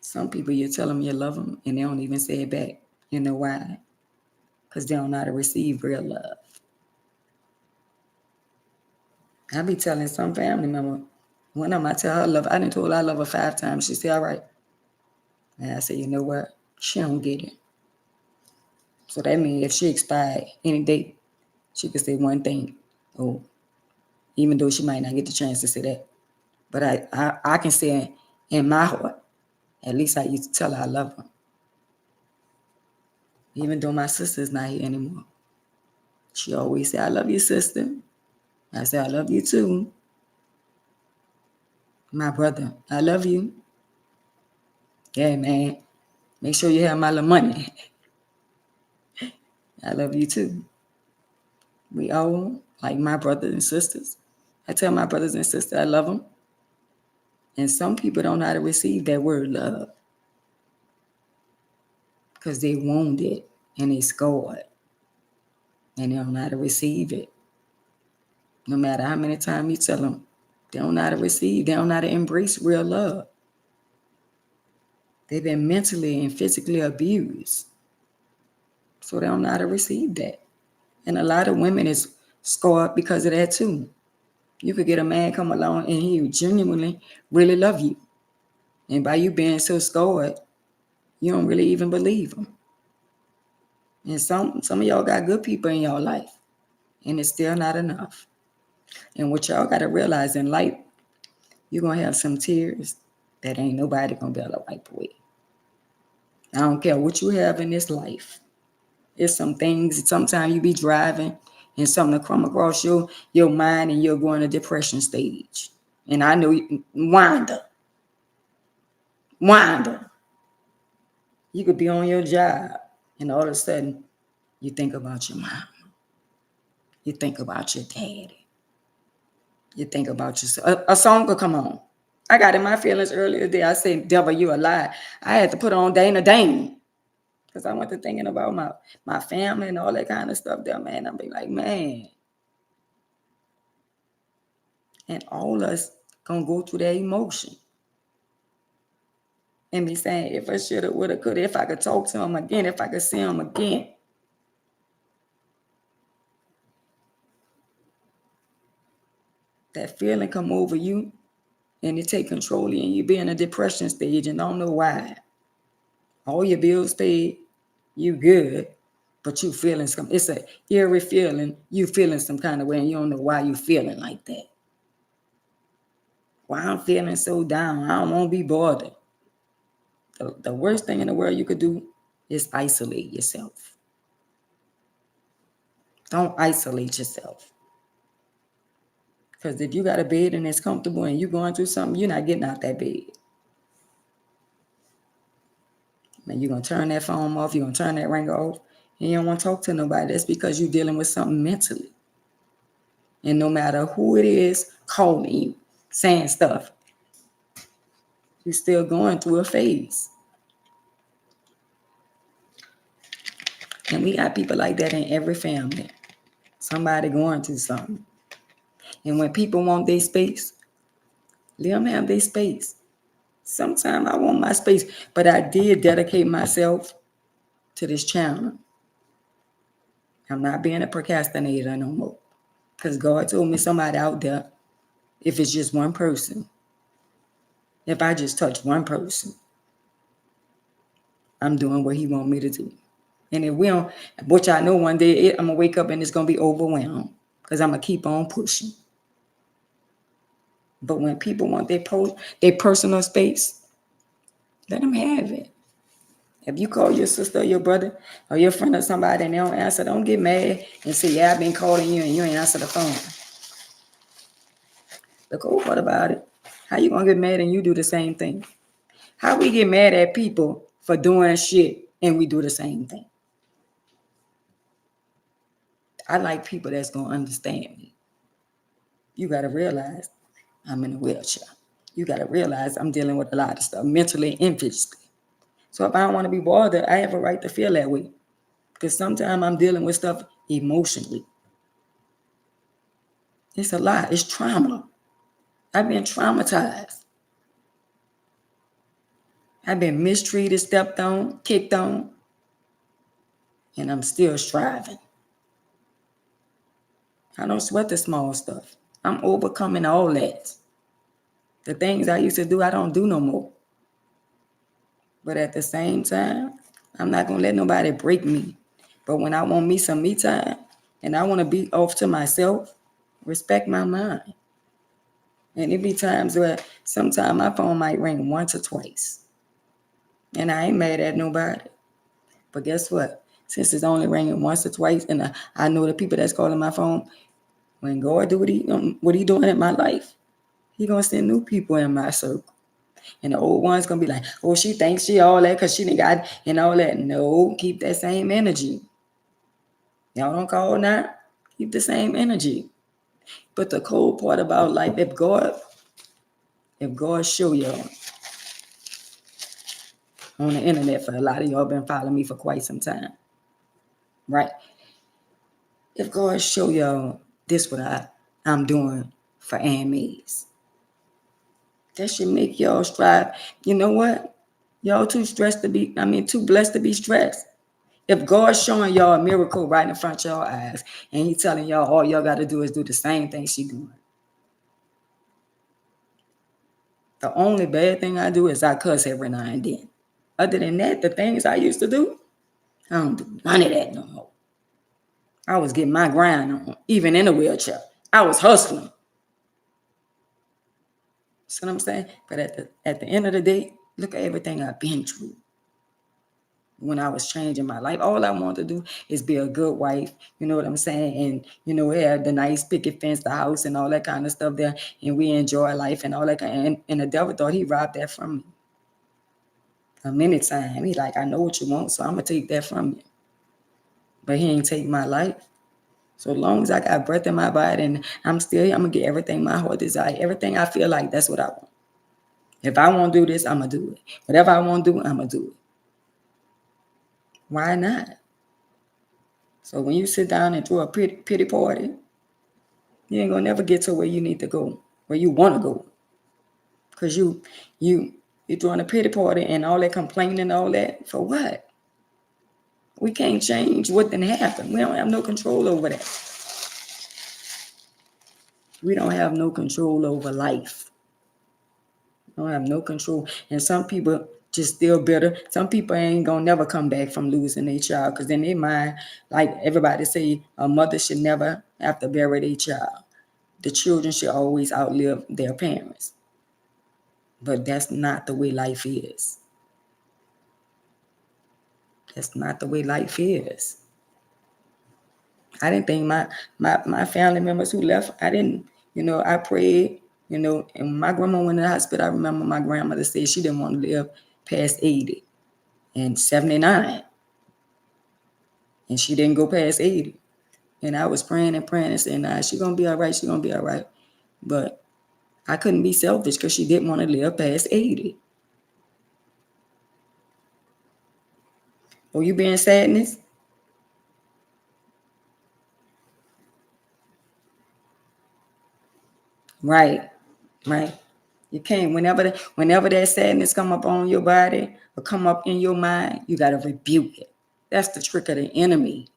Some people, you tell them you love them and they don't even say it back. You know why? Because they don't know how to receive real love. I be telling some family member, one of them I tell her love, I done told her I love her 5 times. She said, all right. And I said, you know what? She don't get it. So that means if she expired any day, she could say one thing. Oh, even though she might not get the chance to say that. But I can say in my heart, at least I used to tell her I love her. Even though my sister's not here anymore. She always say, I love you, sister. I say, I love you too. My brother, I love you. Yeah, man. Make sure you have my little money. I love you too. We all, like my brothers and sisters. I tell my brothers and sisters I love them. And some people don't know how to receive that word love. Because they want it and they scored. And they don't know how to receive it. No matter how many times you tell them, they don't know how to receive. They don't know how to embrace real love. They've been mentally and physically abused. So they don't know how to receive that. And a lot of women is scarred because of that too. You could get a man come along and he genuinely really love you. And by you being so scarred, you don't really even believe him. And some of y'all got good people in your life. And it's still not enough. And what y'all got to realize in life, you're going to have some tears that ain't nobody going to be able to wipe away. I don't care what you have in this life. It's some things, sometimes you be driving and something will come across your mind and you'll go in a depression stage. And I know you, wind up. You could be on your job and all of a sudden you think about your mom. You think about your daddy. You think about yourself. A song could come on. I got in my feelings earlier today. I said, devil, you a lie. I had to put on Dana Dane. Because I went to thinking about my family and all that kind of stuff there, man. I'm be like, man. And all of us gonna go through that emotion. And be saying, if I shoulda, woulda, coulda, if I could talk to him again, if I could see him again. That feeling come over you and it take control of you and you be in a depression stage and don't know why. All your bills paid, you good, but you feeling some, it's a eerie feeling, you feeling some kind of way and you don't know why you feeling like that. Why I'm feeling so down, I don't want to be bothered. The worst thing in the world you could do is isolate yourself. Don't isolate yourself. Because if you got a bed and it's comfortable and you're going through something, you're not getting out that bed. And you're going to turn that phone off. You're going to turn that ringer off. And you don't want to talk to nobody. That's because you're dealing with something mentally. And no matter who it is calling you, saying stuff, you're still going through a phase. And we got people like that in every family. Somebody going through something. And when people want their space, let them have their space. Sometimes I want my space, but I did dedicate myself to this channel. I'm not being a procrastinator no more. Because God told me somebody out there, if it's just one person, if I just touch one person, I'm doing what he want me to do. And if we don't, which I know one day I'm going to wake up and it's going to be overwhelmed because I'm going to keep on pushing. But when people want their personal space, let them have it. If you call your sister or your brother or your friend or somebody and they don't answer, don't get mad and say, yeah, I've been calling you and you ain't answer the phone. The cool part about it, how you going to get mad and you do the same thing? How we get mad at people for doing shit and we do the same thing? I like people that's going to understand me. You got to realize I'm in a wheelchair. You got to realize I'm dealing with a lot of stuff mentally and physically. So if I don't want to be bothered, I have a right to feel that way. Because sometimes I'm dealing with stuff emotionally. It's a lot. It's trauma. I've been traumatized. I've been mistreated, stepped on, kicked on. And I'm still striving. I don't sweat the small stuff. I'm overcoming all that. The things I used to do, I don't do no more. But at the same time, I'm not going to let nobody break me. But when I want me some me time and I want to be off to myself, respect my mind. And it be times where sometimes my phone might ring once or twice. And I ain't mad at nobody. But guess what? Since it's only ringing once or twice, and I know the people that's calling my phone, when God do what he doing in my life, he going to send new people in my circle. And the old one's going to be like, oh, she thinks she all that because she didn't got and all that. No, keep that same energy. Y'all don't call now. Keep the same energy. But the cold part about life, if God show y'all on the internet, for a lot of y'all been following me for quite some time, right? If God show y'all this what I'm doing for AMEs, that should make y'all strive. You know what? Y'all too blessed to be stressed. If God's showing y'all a miracle right in front of y'all eyes and he telling y'all all y'all got to do is do the same thing she doing. The only bad thing I do is I cuss every now and then. Other than that, the things I used to do, I don't do none of that no more. I was getting my grind on, even in a wheelchair. I was hustling. See what I'm saying? But at the end of the day, look at everything I've been through. When I was changing my life, all I wanted to do is be a good wife. You know what I'm saying? And, have the nice picket fence, the house and all that kind of stuff there. And we enjoy life and all that and the devil thought he robbed that from me. A many times. He like, I know what you want, so I'm going to take that from you. But he ain't take my life. So long as I got breath in my body and I'm still here, I'm going to get everything my heart desires. Everything I feel like, that's what I want. If I want to do this, I'm going to do it. Whatever I want to do, I'm going to do it. Why not? So when you sit down and throw a pity party, you ain't going to never get to where you need to go, where you want to go. Because you're throwing a pity party and all that complaining and all that, for what? We can't change what didn't happen. We don't have no control over that. We don't have no control over life. We don't have no control. And some people just still bitter. Some people ain't gonna never come back from losing their child because in their mind, like everybody say, a mother should never have to bury their child. The children should always outlive their parents. But that's not the way life is. That's not the way life is. I didn't think my family members who left, I didn't I prayed, and when my grandma went to the hospital, I remember my grandmother said she didn't want to live past 80 and 79. And she didn't go past 80. And I was praying and saying, nah, she's going to be all right. She's going to be all right. But I couldn't be selfish because she didn't want to live past 80. Oh, you being sadness? Right. You can't. Whenever that sadness come up on your body or come up in your mind, you got to rebuke it. That's the trick of the enemy.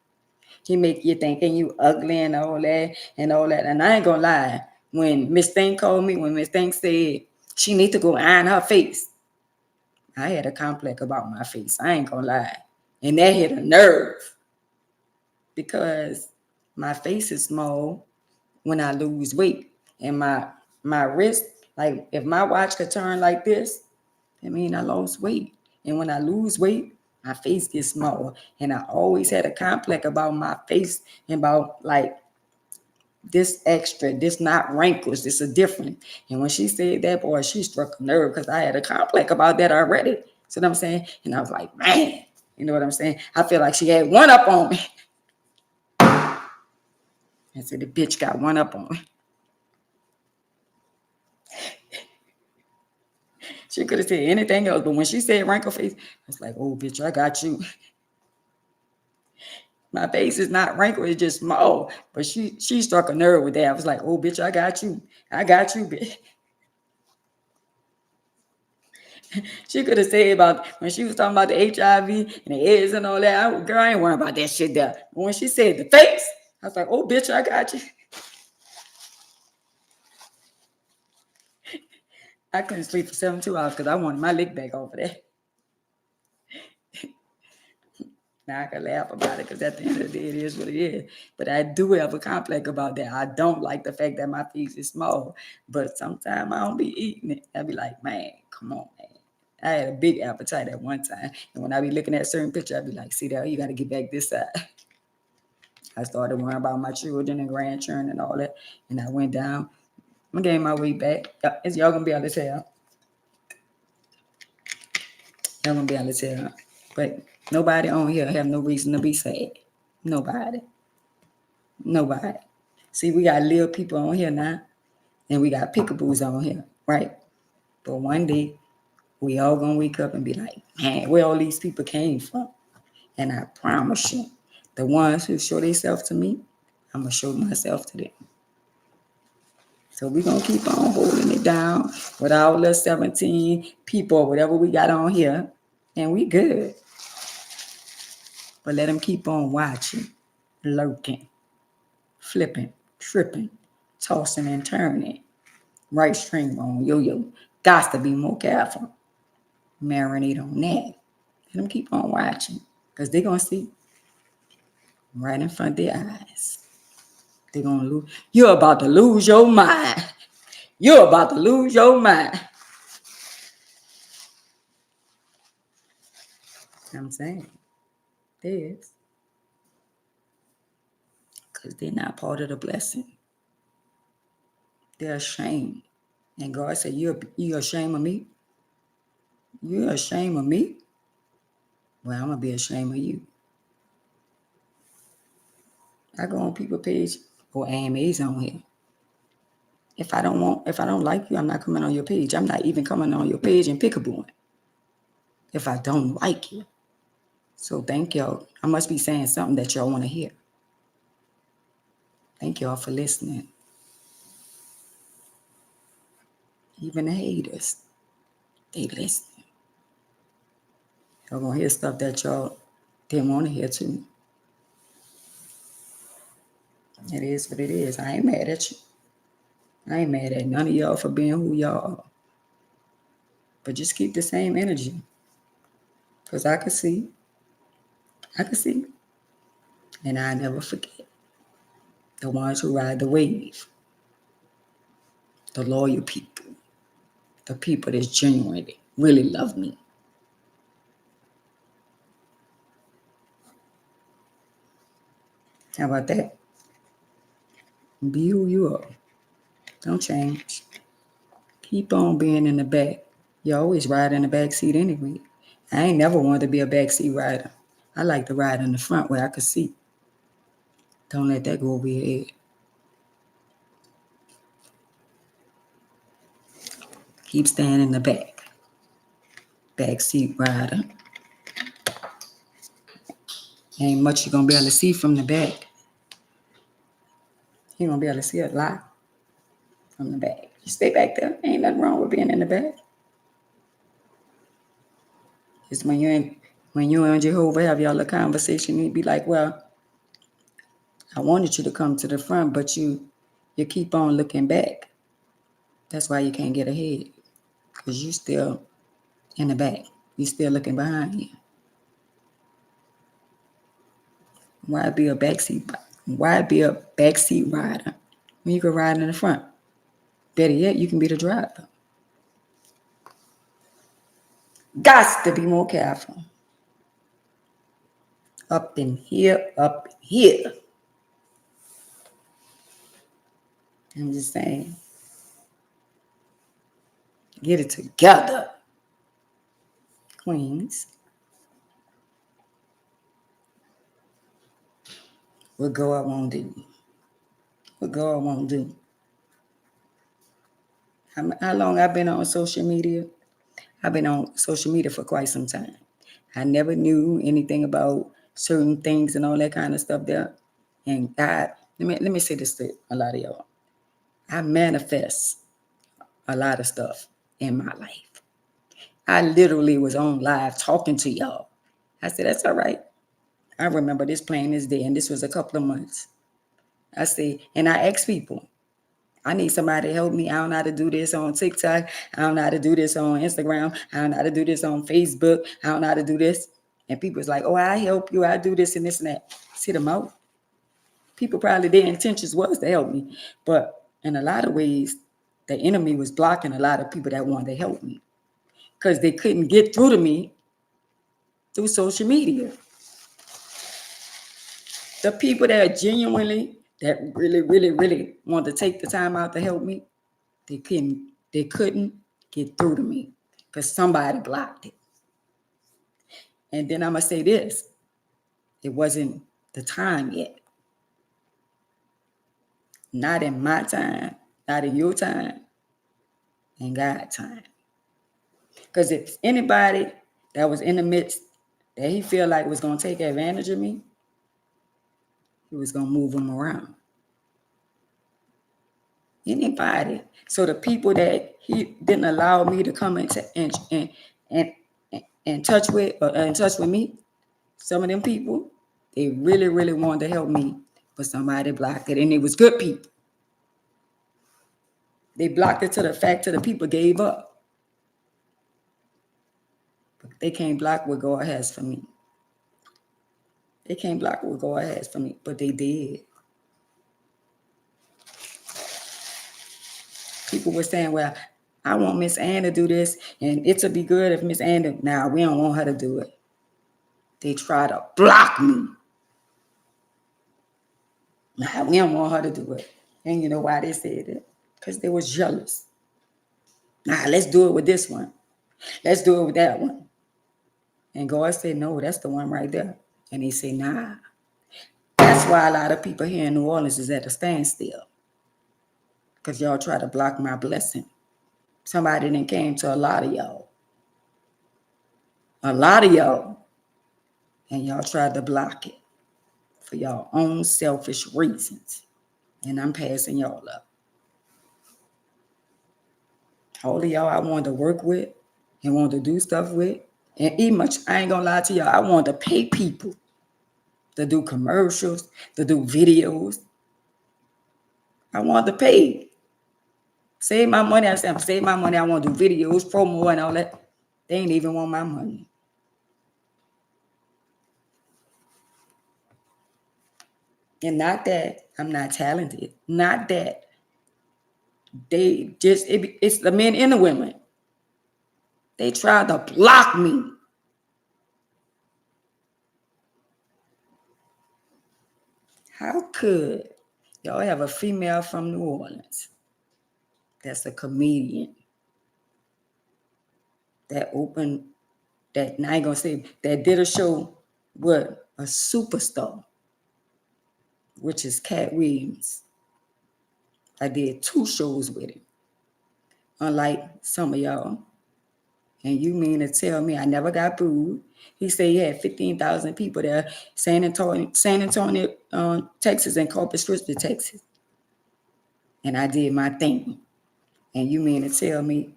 He make you thinking you ugly and all that. And I ain't gonna lie. When Miss Thing called me, when Miss Thing said she need to go iron her face, I had a complex about my face. I ain't gonna lie. And that hit a nerve because my face is small when I lose weight. And my wrist, like if my watch could turn like this, I mean I lost weight. And when I lose weight, my face gets smaller. And I always had a complex about my face and about like this extra, this not wrinkles, this is different. And when she said that, boy, she struck a nerve because I had a complex about that already. See what I'm saying? And I was like, man, you know what I'm saying? I feel like she had one up on me. And so the bitch got one up on me. She could have said anything else, but when she said wrinkle face, I was like, oh, bitch, I got you. My face is not wrinkled, it's just small. But she struck a nerve with that. I was like, oh, bitch, I got you. I got you, bitch. She could have said about when she was talking about the HIV and the AIDS and all that. Girl, I ain't worrying about that shit there. But when she said the face, I was like, oh, bitch, I got you. I couldn't sleep for 72 hours because I wanted my lick back over there. Now I can laugh about it because at the end of the day, it is what it is. But I do have a complex about that. I don't like the fact that my face is small. But sometimes I don't be eating it. I be like, man, come on, man. I had a big appetite at one time. And when I be looking at a certain picture, I be like, see there, you got to get back this side. I started worrying about my children and grandchildren and all that. And I went down. I'm getting my weight back. Y'all going to be able to tell. Y'all going to be able to tell. But nobody on here have no reason to be sad. Nobody. See, we got little people on here now. And we got pickaboos on here, right? But one day, we all going to wake up and be like, man, where all these people came from? And I promise you, the ones who show themselves to me, I'm going to show myself to them. So we're going to keep on holding it down with our little 17 people, whatever we got on here, and we good. But let them keep on watching, lurking, flipping, tripping, tossing and turning. Right string on yo-yo. Got to be more careful. Marinate on that. Let them keep on watching because they're going to see right in front of their eyes. They're going to lose. You're about to lose your mind. You're about to lose your mind. I'm saying this because they're not part of the blessing. They're ashamed. And God said, you're ashamed of me? You're ashamed of me? Well, I'm going to be ashamed of you. I go on people's page or AMA's on here. If I don't like you, I'm not coming on your page. I'm not even coming on your page and pick-a-booing if I don't like you. So thank y'all. I must be saying something that y'all want to hear. Thank y'all for listening. Even the haters, they listen. Y'all gonna hear stuff that y'all didn't want to hear too. It is what it is. I ain't mad at you. I ain't mad at none of y'all for being who y'all are. But just keep the same energy. Because I can see. And I never forget. The ones who ride the wave. The loyal people. The people that genuinely really love me. How about that? Be who you are. Don't change. Keep on being in the back. You always ride in the back seat anyway. I ain't never wanted to be a backseat rider. I like to ride in the front where I could see. Don't let that go over your head. Keep staying in the back. Backseat rider. Ain't much you're going to be able to see from the back. You're going to be able to see a lot from the back. You stay back there. Ain't nothing wrong with being in the back. It's when you and Jehovah have y'all a conversation, you'd be like, well, I wanted you to come to the front, but you keep on looking back. That's why you can't get ahead. Because you still in the back. You still looking behind you. Why be a backseat rider when you can ride in the front? Better yet, you can be the driver. Got to be more careful. Up in here. I'm just saying. Get it together, queens. What God won't do. What God won't do. How long I've been on social media? I've been on social media for quite some time. I never knew anything about certain things and all that kind of stuff there. And God, let me say this to a lot of y'all. I manifest a lot of stuff in my life. I literally was on live talking to y'all. I said, that's all right. I remember this plain as day, and this was a couple of months. I say, and I asked people, I need somebody to help me. I don't know how to do this on TikTok. I don't know how to do this on Instagram. I don't know how to do this on Facebook. I don't know how to do this. And people was like, oh, I help you. I do this and this and that. See them out. People probably their intentions was to help me. But in a lot of ways, the enemy was blocking a lot of people that wanted to help me because they couldn't get through to me through social media. The people that genuinely, that really wanted to take the time out to help me, they couldn't get through to me because somebody blocked it. And then I'm going to say this. It wasn't the time yet. Not in my time, not in your time, in God's time. Because if anybody that was in the midst that he felt like was going to take advantage of me, he was going to move them around. Anybody. So the people that he didn't allow me to come in touch with me, some of them people, they really wanted to help me, but somebody blocked it, and it was good people. They blocked it to the people gave up. But they can't block what God has for me. They can't block what God has for me, but they did. People were saying, well, I want Miss Ann to do this, and it'll be good if Miss Ann Nah, we don't want her to do it. They try to block me. Nah, we don't want her to do it. And you know why they said it? Because they was jealous. Nah, let's do it with this one. Let's do it with that one. And God said, no, that's the one right there. And he said, nah. That's why a lot of people here in New Orleans is at a standstill. Because y'all try to block my blessing. Somebody done came to a lot of y'all. A lot of y'all. And y'all tried to block it for y'all own selfish reasons. And I'm passing y'all up. All of y'all I wanted to work with and wanted to do stuff with. And even much, I ain't gonna lie to y'all, I wanted to pay people to do commercials, to do videos. I wanted to pay. Save my money. I said, I'm save my money. I want to do videos, promo, and all that. They ain't even want my money. And not that I'm not talented. Not that they just, it's the men and the women. They tried to block me. How could y'all have a female from New Orleans That's a comedian. That opened, that, I ain't gonna say, that did a show with a superstar, which is Cat Williams. I did 2 shows with him, unlike some of y'all. And you mean to tell me I never got booed? He said he had 15,000 people there, San Antonio, Texas, and Corpus Christi, Texas. And I did my thing. And you mean to tell me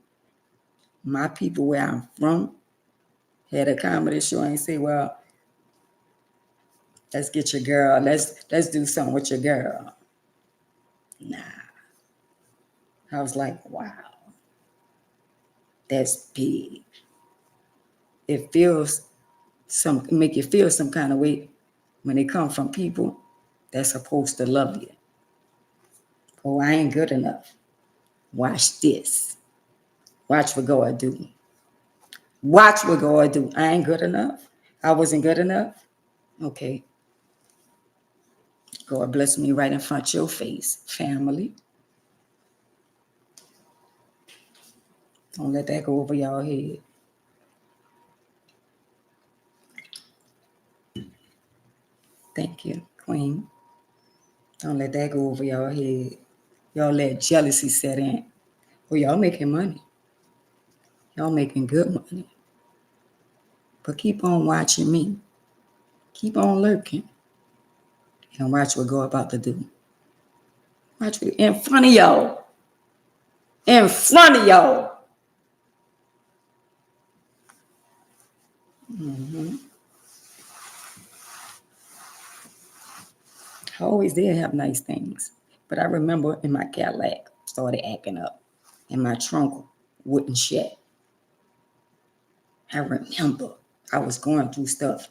my people where I'm from had a comedy show and say, well, let's get your girl, let's do something with your girl. Nah. I was like, wow, that's big. It make you feel some kind of way when they come from people that's supposed to love you. Oh, I ain't good enough. Watch this. Watch what God do. Watch what God do. I ain't good enough. I wasn't good enough. Okay. God bless me right in front of your face, family. Don't let that go over y'all head. Thank you, Queen. Don't let that go over y'all head. Y'all let jealousy set in. Well, y'all making money. Y'all making good money. But keep on watching me. Keep on lurking. And watch what God about to do. Watch what in front of y'all. In front of y'all. Mm-hmm. I always did have nice things. But I remember in my Cadillac started acting up. And my trunk wouldn't shut. I remember I was going through stuff.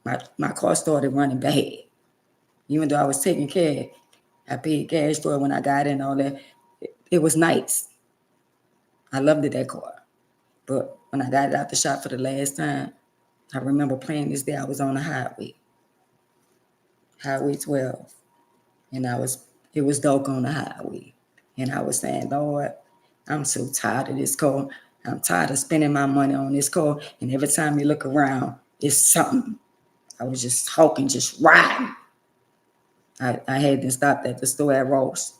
My car started running bad. Even though I was taking care, I paid cash for it when I got in, all that. It was nice. I loved it, that car. But when I got it out the shop for the last time, I remember playing this day. I was on the Highway 12. And it was dark on the highway. And I was saying, Lord, I'm so tired of this car. I'm tired of spending my money on this car. And every time you look around, it's something. I was just talking, just riding. I had to stop at the store at Ross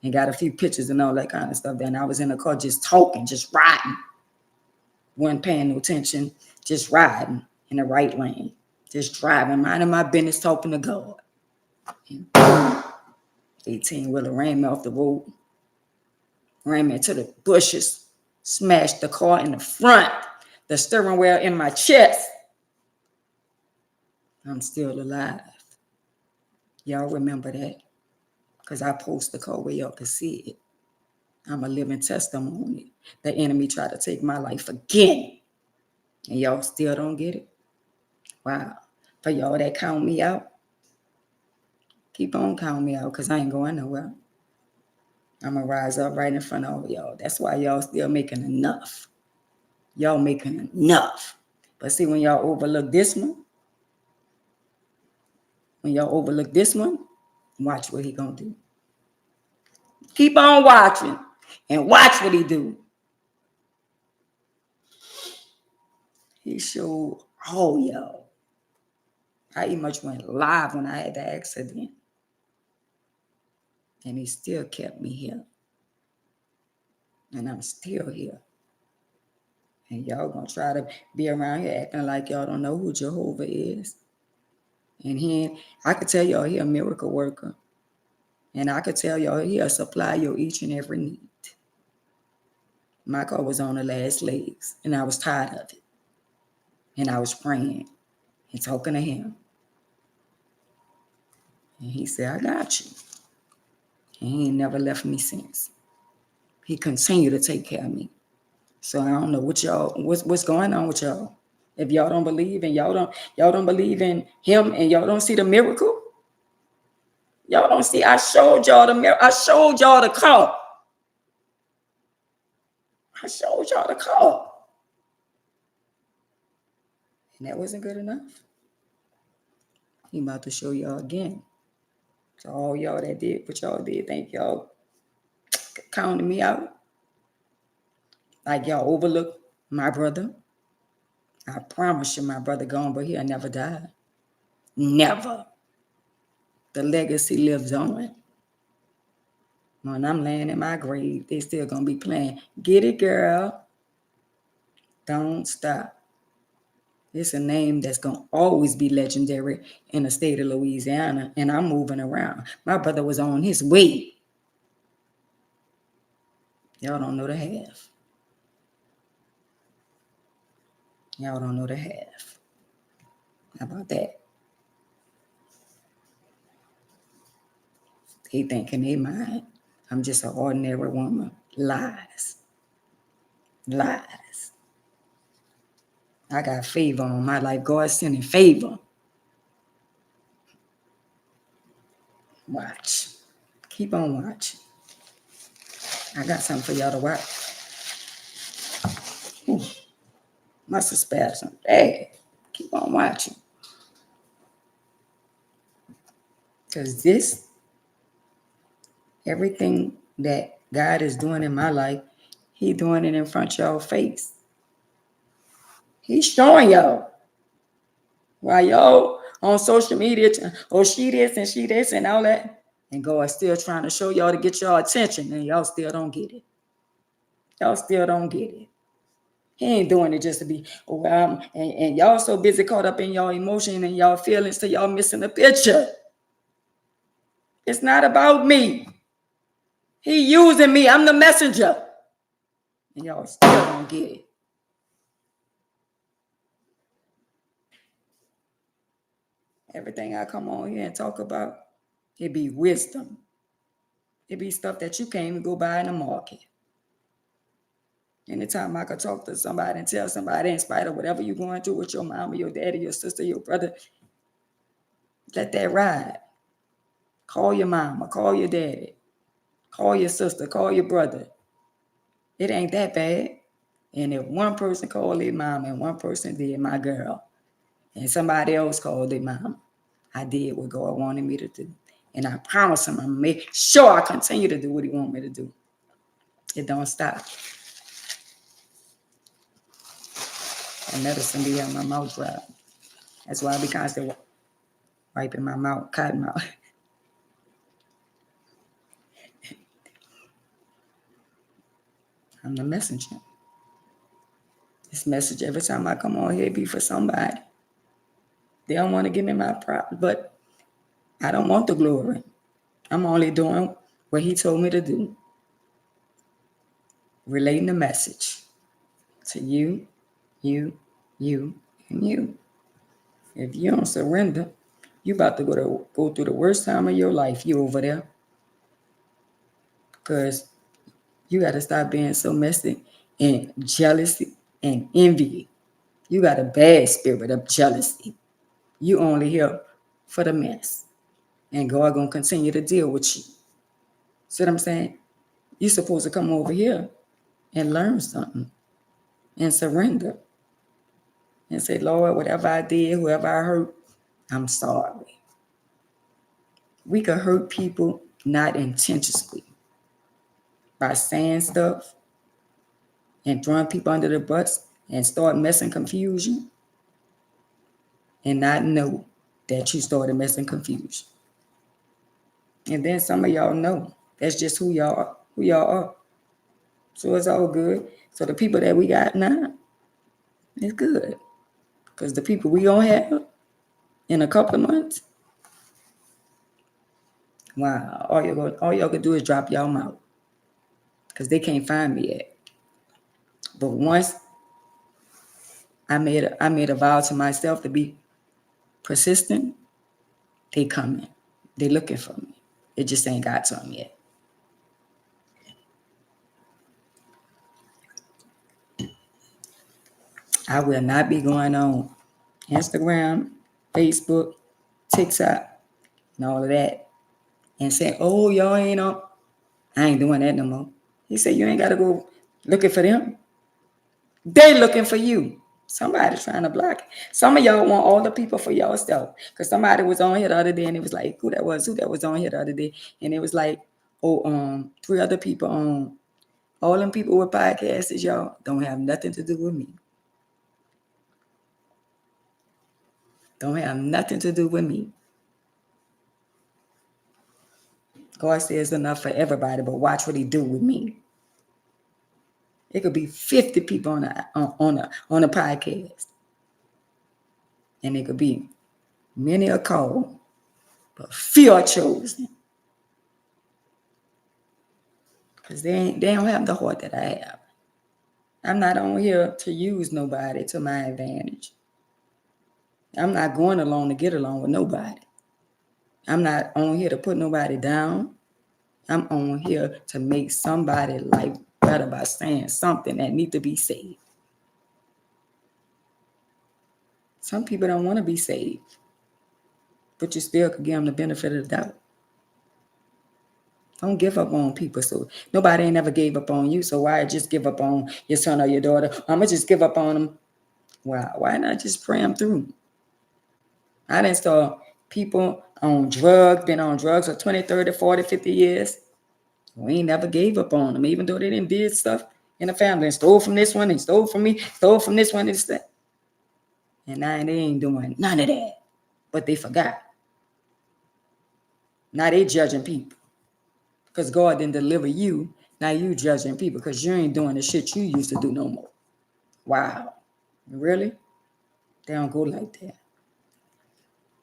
and got a few pictures and all that kind of stuff. Then I was in the car just talking, just riding. Wasn't paying no attention, just riding in the right lane. Just driving, minding my business, talking to God. 18-wheeler ran me off the road. Ran me into the bushes. Smashed the car in the front. The steering wheel in my chest. I'm still alive. Y'all remember that? Because I post the car where y'all can see it. I'm a living testimony. The enemy tried to take my life again. And y'all still don't get it? Wow. For y'all that count me out, keep on counting me out because I ain't going nowhere. I'm going to rise up right in front of all y'all. That's why y'all still making enough. Y'all making enough. But see, when y'all overlook this one, watch what he going to do. Keep on watching and watch what he do. He showed all y'all. I even much went live when I had the accident. And he still kept me here. And I'm still here. And y'all gonna try to be around here acting like y'all don't know who Jehovah is. And I could tell y'all he a miracle worker. And I could tell y'all he'll supply your each and every need. My car was on the last legs, and I was tired of it. And I was praying and talking to him. And he said, I got you. And he ain't never left me since. He continued to take care of me. So I don't know what's going on with y'all. If y'all don't believe and y'all don't believe in him and y'all don't see the miracle, y'all don't see. I showed y'all the miracle. I showed y'all the car. I showed y'all the car. And that wasn't good enough. He about to show y'all again. So all y'all that did what y'all did, thank y'all. counting me out. Like y'all overlook my brother. I promise you my brother gone, but he'll never die. Never. The legacy lives on. When I'm laying in my grave, they still gonna be playing. Get it, girl. Don't stop. It's a name that's going to always be legendary in the state of Louisiana, and I'm moving around. My brother was on his way. Y'all don't know the half. Y'all don't know the half. How about that? They thinking they mind. I'm just an ordinary woman. Lies. Lies. I got favor on my life. God sending favor. Watch. Keep on watching. I got something for y'all to watch. Ooh, must have spared some. Hey, keep on watching. Because this, everything that God is doing in my life, He doing it in front of y'all face. He's showing y'all. While y'all on social media, she this and all that. And God still trying to show y'all to get y'all attention, and y'all still don't get it. Y'all still don't get it. He ain't doing it just to be, and y'all so busy caught up in y'all emotion and y'all feelings till y'all missing the picture. It's not about me. He using me. I'm the messenger. And y'all still don't get it. Everything I come on here and talk about, it be wisdom. It be stuff that you can't even go buy in the market. Anytime I could talk to somebody and tell somebody, in spite of whatever you're going through with your mama, your daddy, your sister, your brother, let that ride. Call your mama, call your daddy, call your sister, call your brother. It ain't that bad. And if one person called their mama and one person did, my girl, and somebody else called their mama, I did what God wanted me to do. And I promise him I'm going to make sure I continue to do what he wants me to do. It don't stop. And medicine be on my mouth dry. That's why I be constantly wiping my mouth, cotton mouth. I'm the messenger. This message, every time I come on here, be for somebody. They don't want to give me my props, but I don't want the glory. I'm only doing what he told me to do. Relating the message to you, and you. If you don't surrender, you about to go through the worst time of your life. You over there. Because you got to stop being so messy and jealousy and envy. You got a bad spirit of jealousy. You only here for the mess. And God going to continue to deal with you. See what I'm saying? You're supposed to come over here and learn something and surrender. And say, Lord, whatever I did, whoever I hurt, I'm sorry. We could hurt people not intentionally by saying stuff and throwing people under the bus and start messing confusion and not know that you started messing confusion. And then some of y'all know that's just who y'all are. So it's all good. So the people that we got now, it's good. Because the people we gonna have in a couple of months, wow, all y'all can do is drop y'all mouth. Because they can't find me yet. But once I made a vow to myself to be persistent, they coming. They looking for me. It just ain't got to them yet. I will not be going on Instagram, Facebook, TikTok, and all of that and say, oh, y'all ain't on. I ain't doing that no more. He said, you ain't got to go looking for them. They looking for you. Somebody's trying to block it. Some of y'all want all the people for y'all stuff. Because somebody was on here the other day and it was like, who that was on here the other day. And it was like, 3 other people on. All them people with podcasts, y'all, don't have nothing to do with me. Don't have nothing to do with me. God says enough for everybody, but watch what he do with me. It could be 50 people on a podcast. And it could be many are called, but few are chosen. Because they don't have the heart that I have. I'm not on here to use nobody to my advantage. I'm not going along to get along with nobody. I'm not on here to put nobody down. I'm on here to make somebody's life better by saying something that needs to be said. Some people don't want to be saved, but you still could give them the benefit of the doubt. Don't give up on people. So nobody ain't ever gave up on you. So why just give up on your son or your daughter? I'm going to just give up on them. Why not just pray them through? I didn't saw people on drugs, been on drugs for 20, 30, 40, 50 years. We ain't never gave up on them, even though they didn't did stuff in the family and stole from this one and stole from me, stole from this one and that. And now they ain't doing none of that. But they forgot. Now they judging people. Because God didn't deliver you. Now you judging people because you ain't doing the shit you used to do no more. Wow. Really? They don't go like that.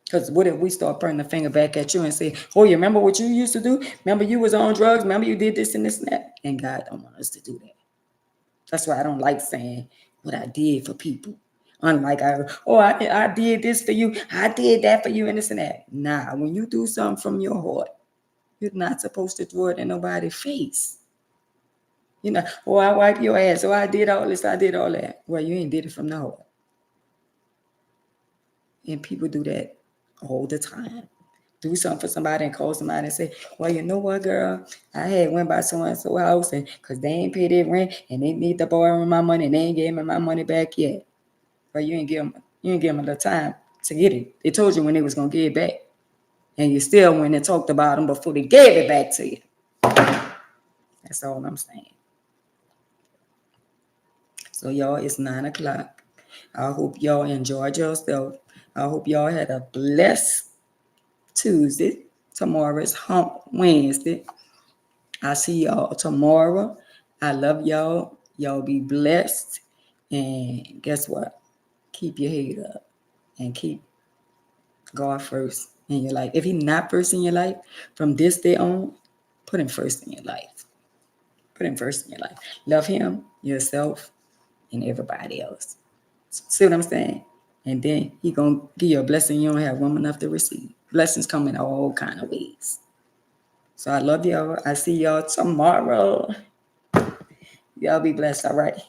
Because what if we start pointing the finger back at you and say, oh, you remember what you used to do? Remember you was on drugs? Remember you did this and this and that? And God don't want us to do that. That's why I don't like saying what I did for people. Unlike I did this for you. I did that for you and this and that. Nah, when you do something from your heart, you're not supposed to throw it in nobody's face. You know, oh, I wiped your ass. Oh, I did all this. I did all that. Well, you ain't did it from the heart. And people do that all the time. Do something for somebody and call somebody and say, well, you know what, girl? I had went by so-and-so house and because they ain't paid their rent and they need to borrow my money and they ain't gave me my money back yet. But you ain't give them the time to get it. They told you when they was going to give it back. And you still went and talked about them before they gave it back to you. That's all I'm saying. So, y'all, it's 9 o'clock. I hope y'all enjoyed yourself. I hope y'all had a blessed Tuesday. Tomorrow is Hump Wednesday. I'll see y'all tomorrow. I love y'all. Y'all be blessed. And guess what? Keep your head up and keep God first in your life. If he's not first in your life, from this day on, put him first in your life. Put him first in your life. Love him, yourself, and everybody else. See what I'm saying? And then he gonna give you a blessing you don't have room enough to receive. Blessings come in all kind of ways. So I love y'all. I see y'all tomorrow. Y'all be blessed. All right.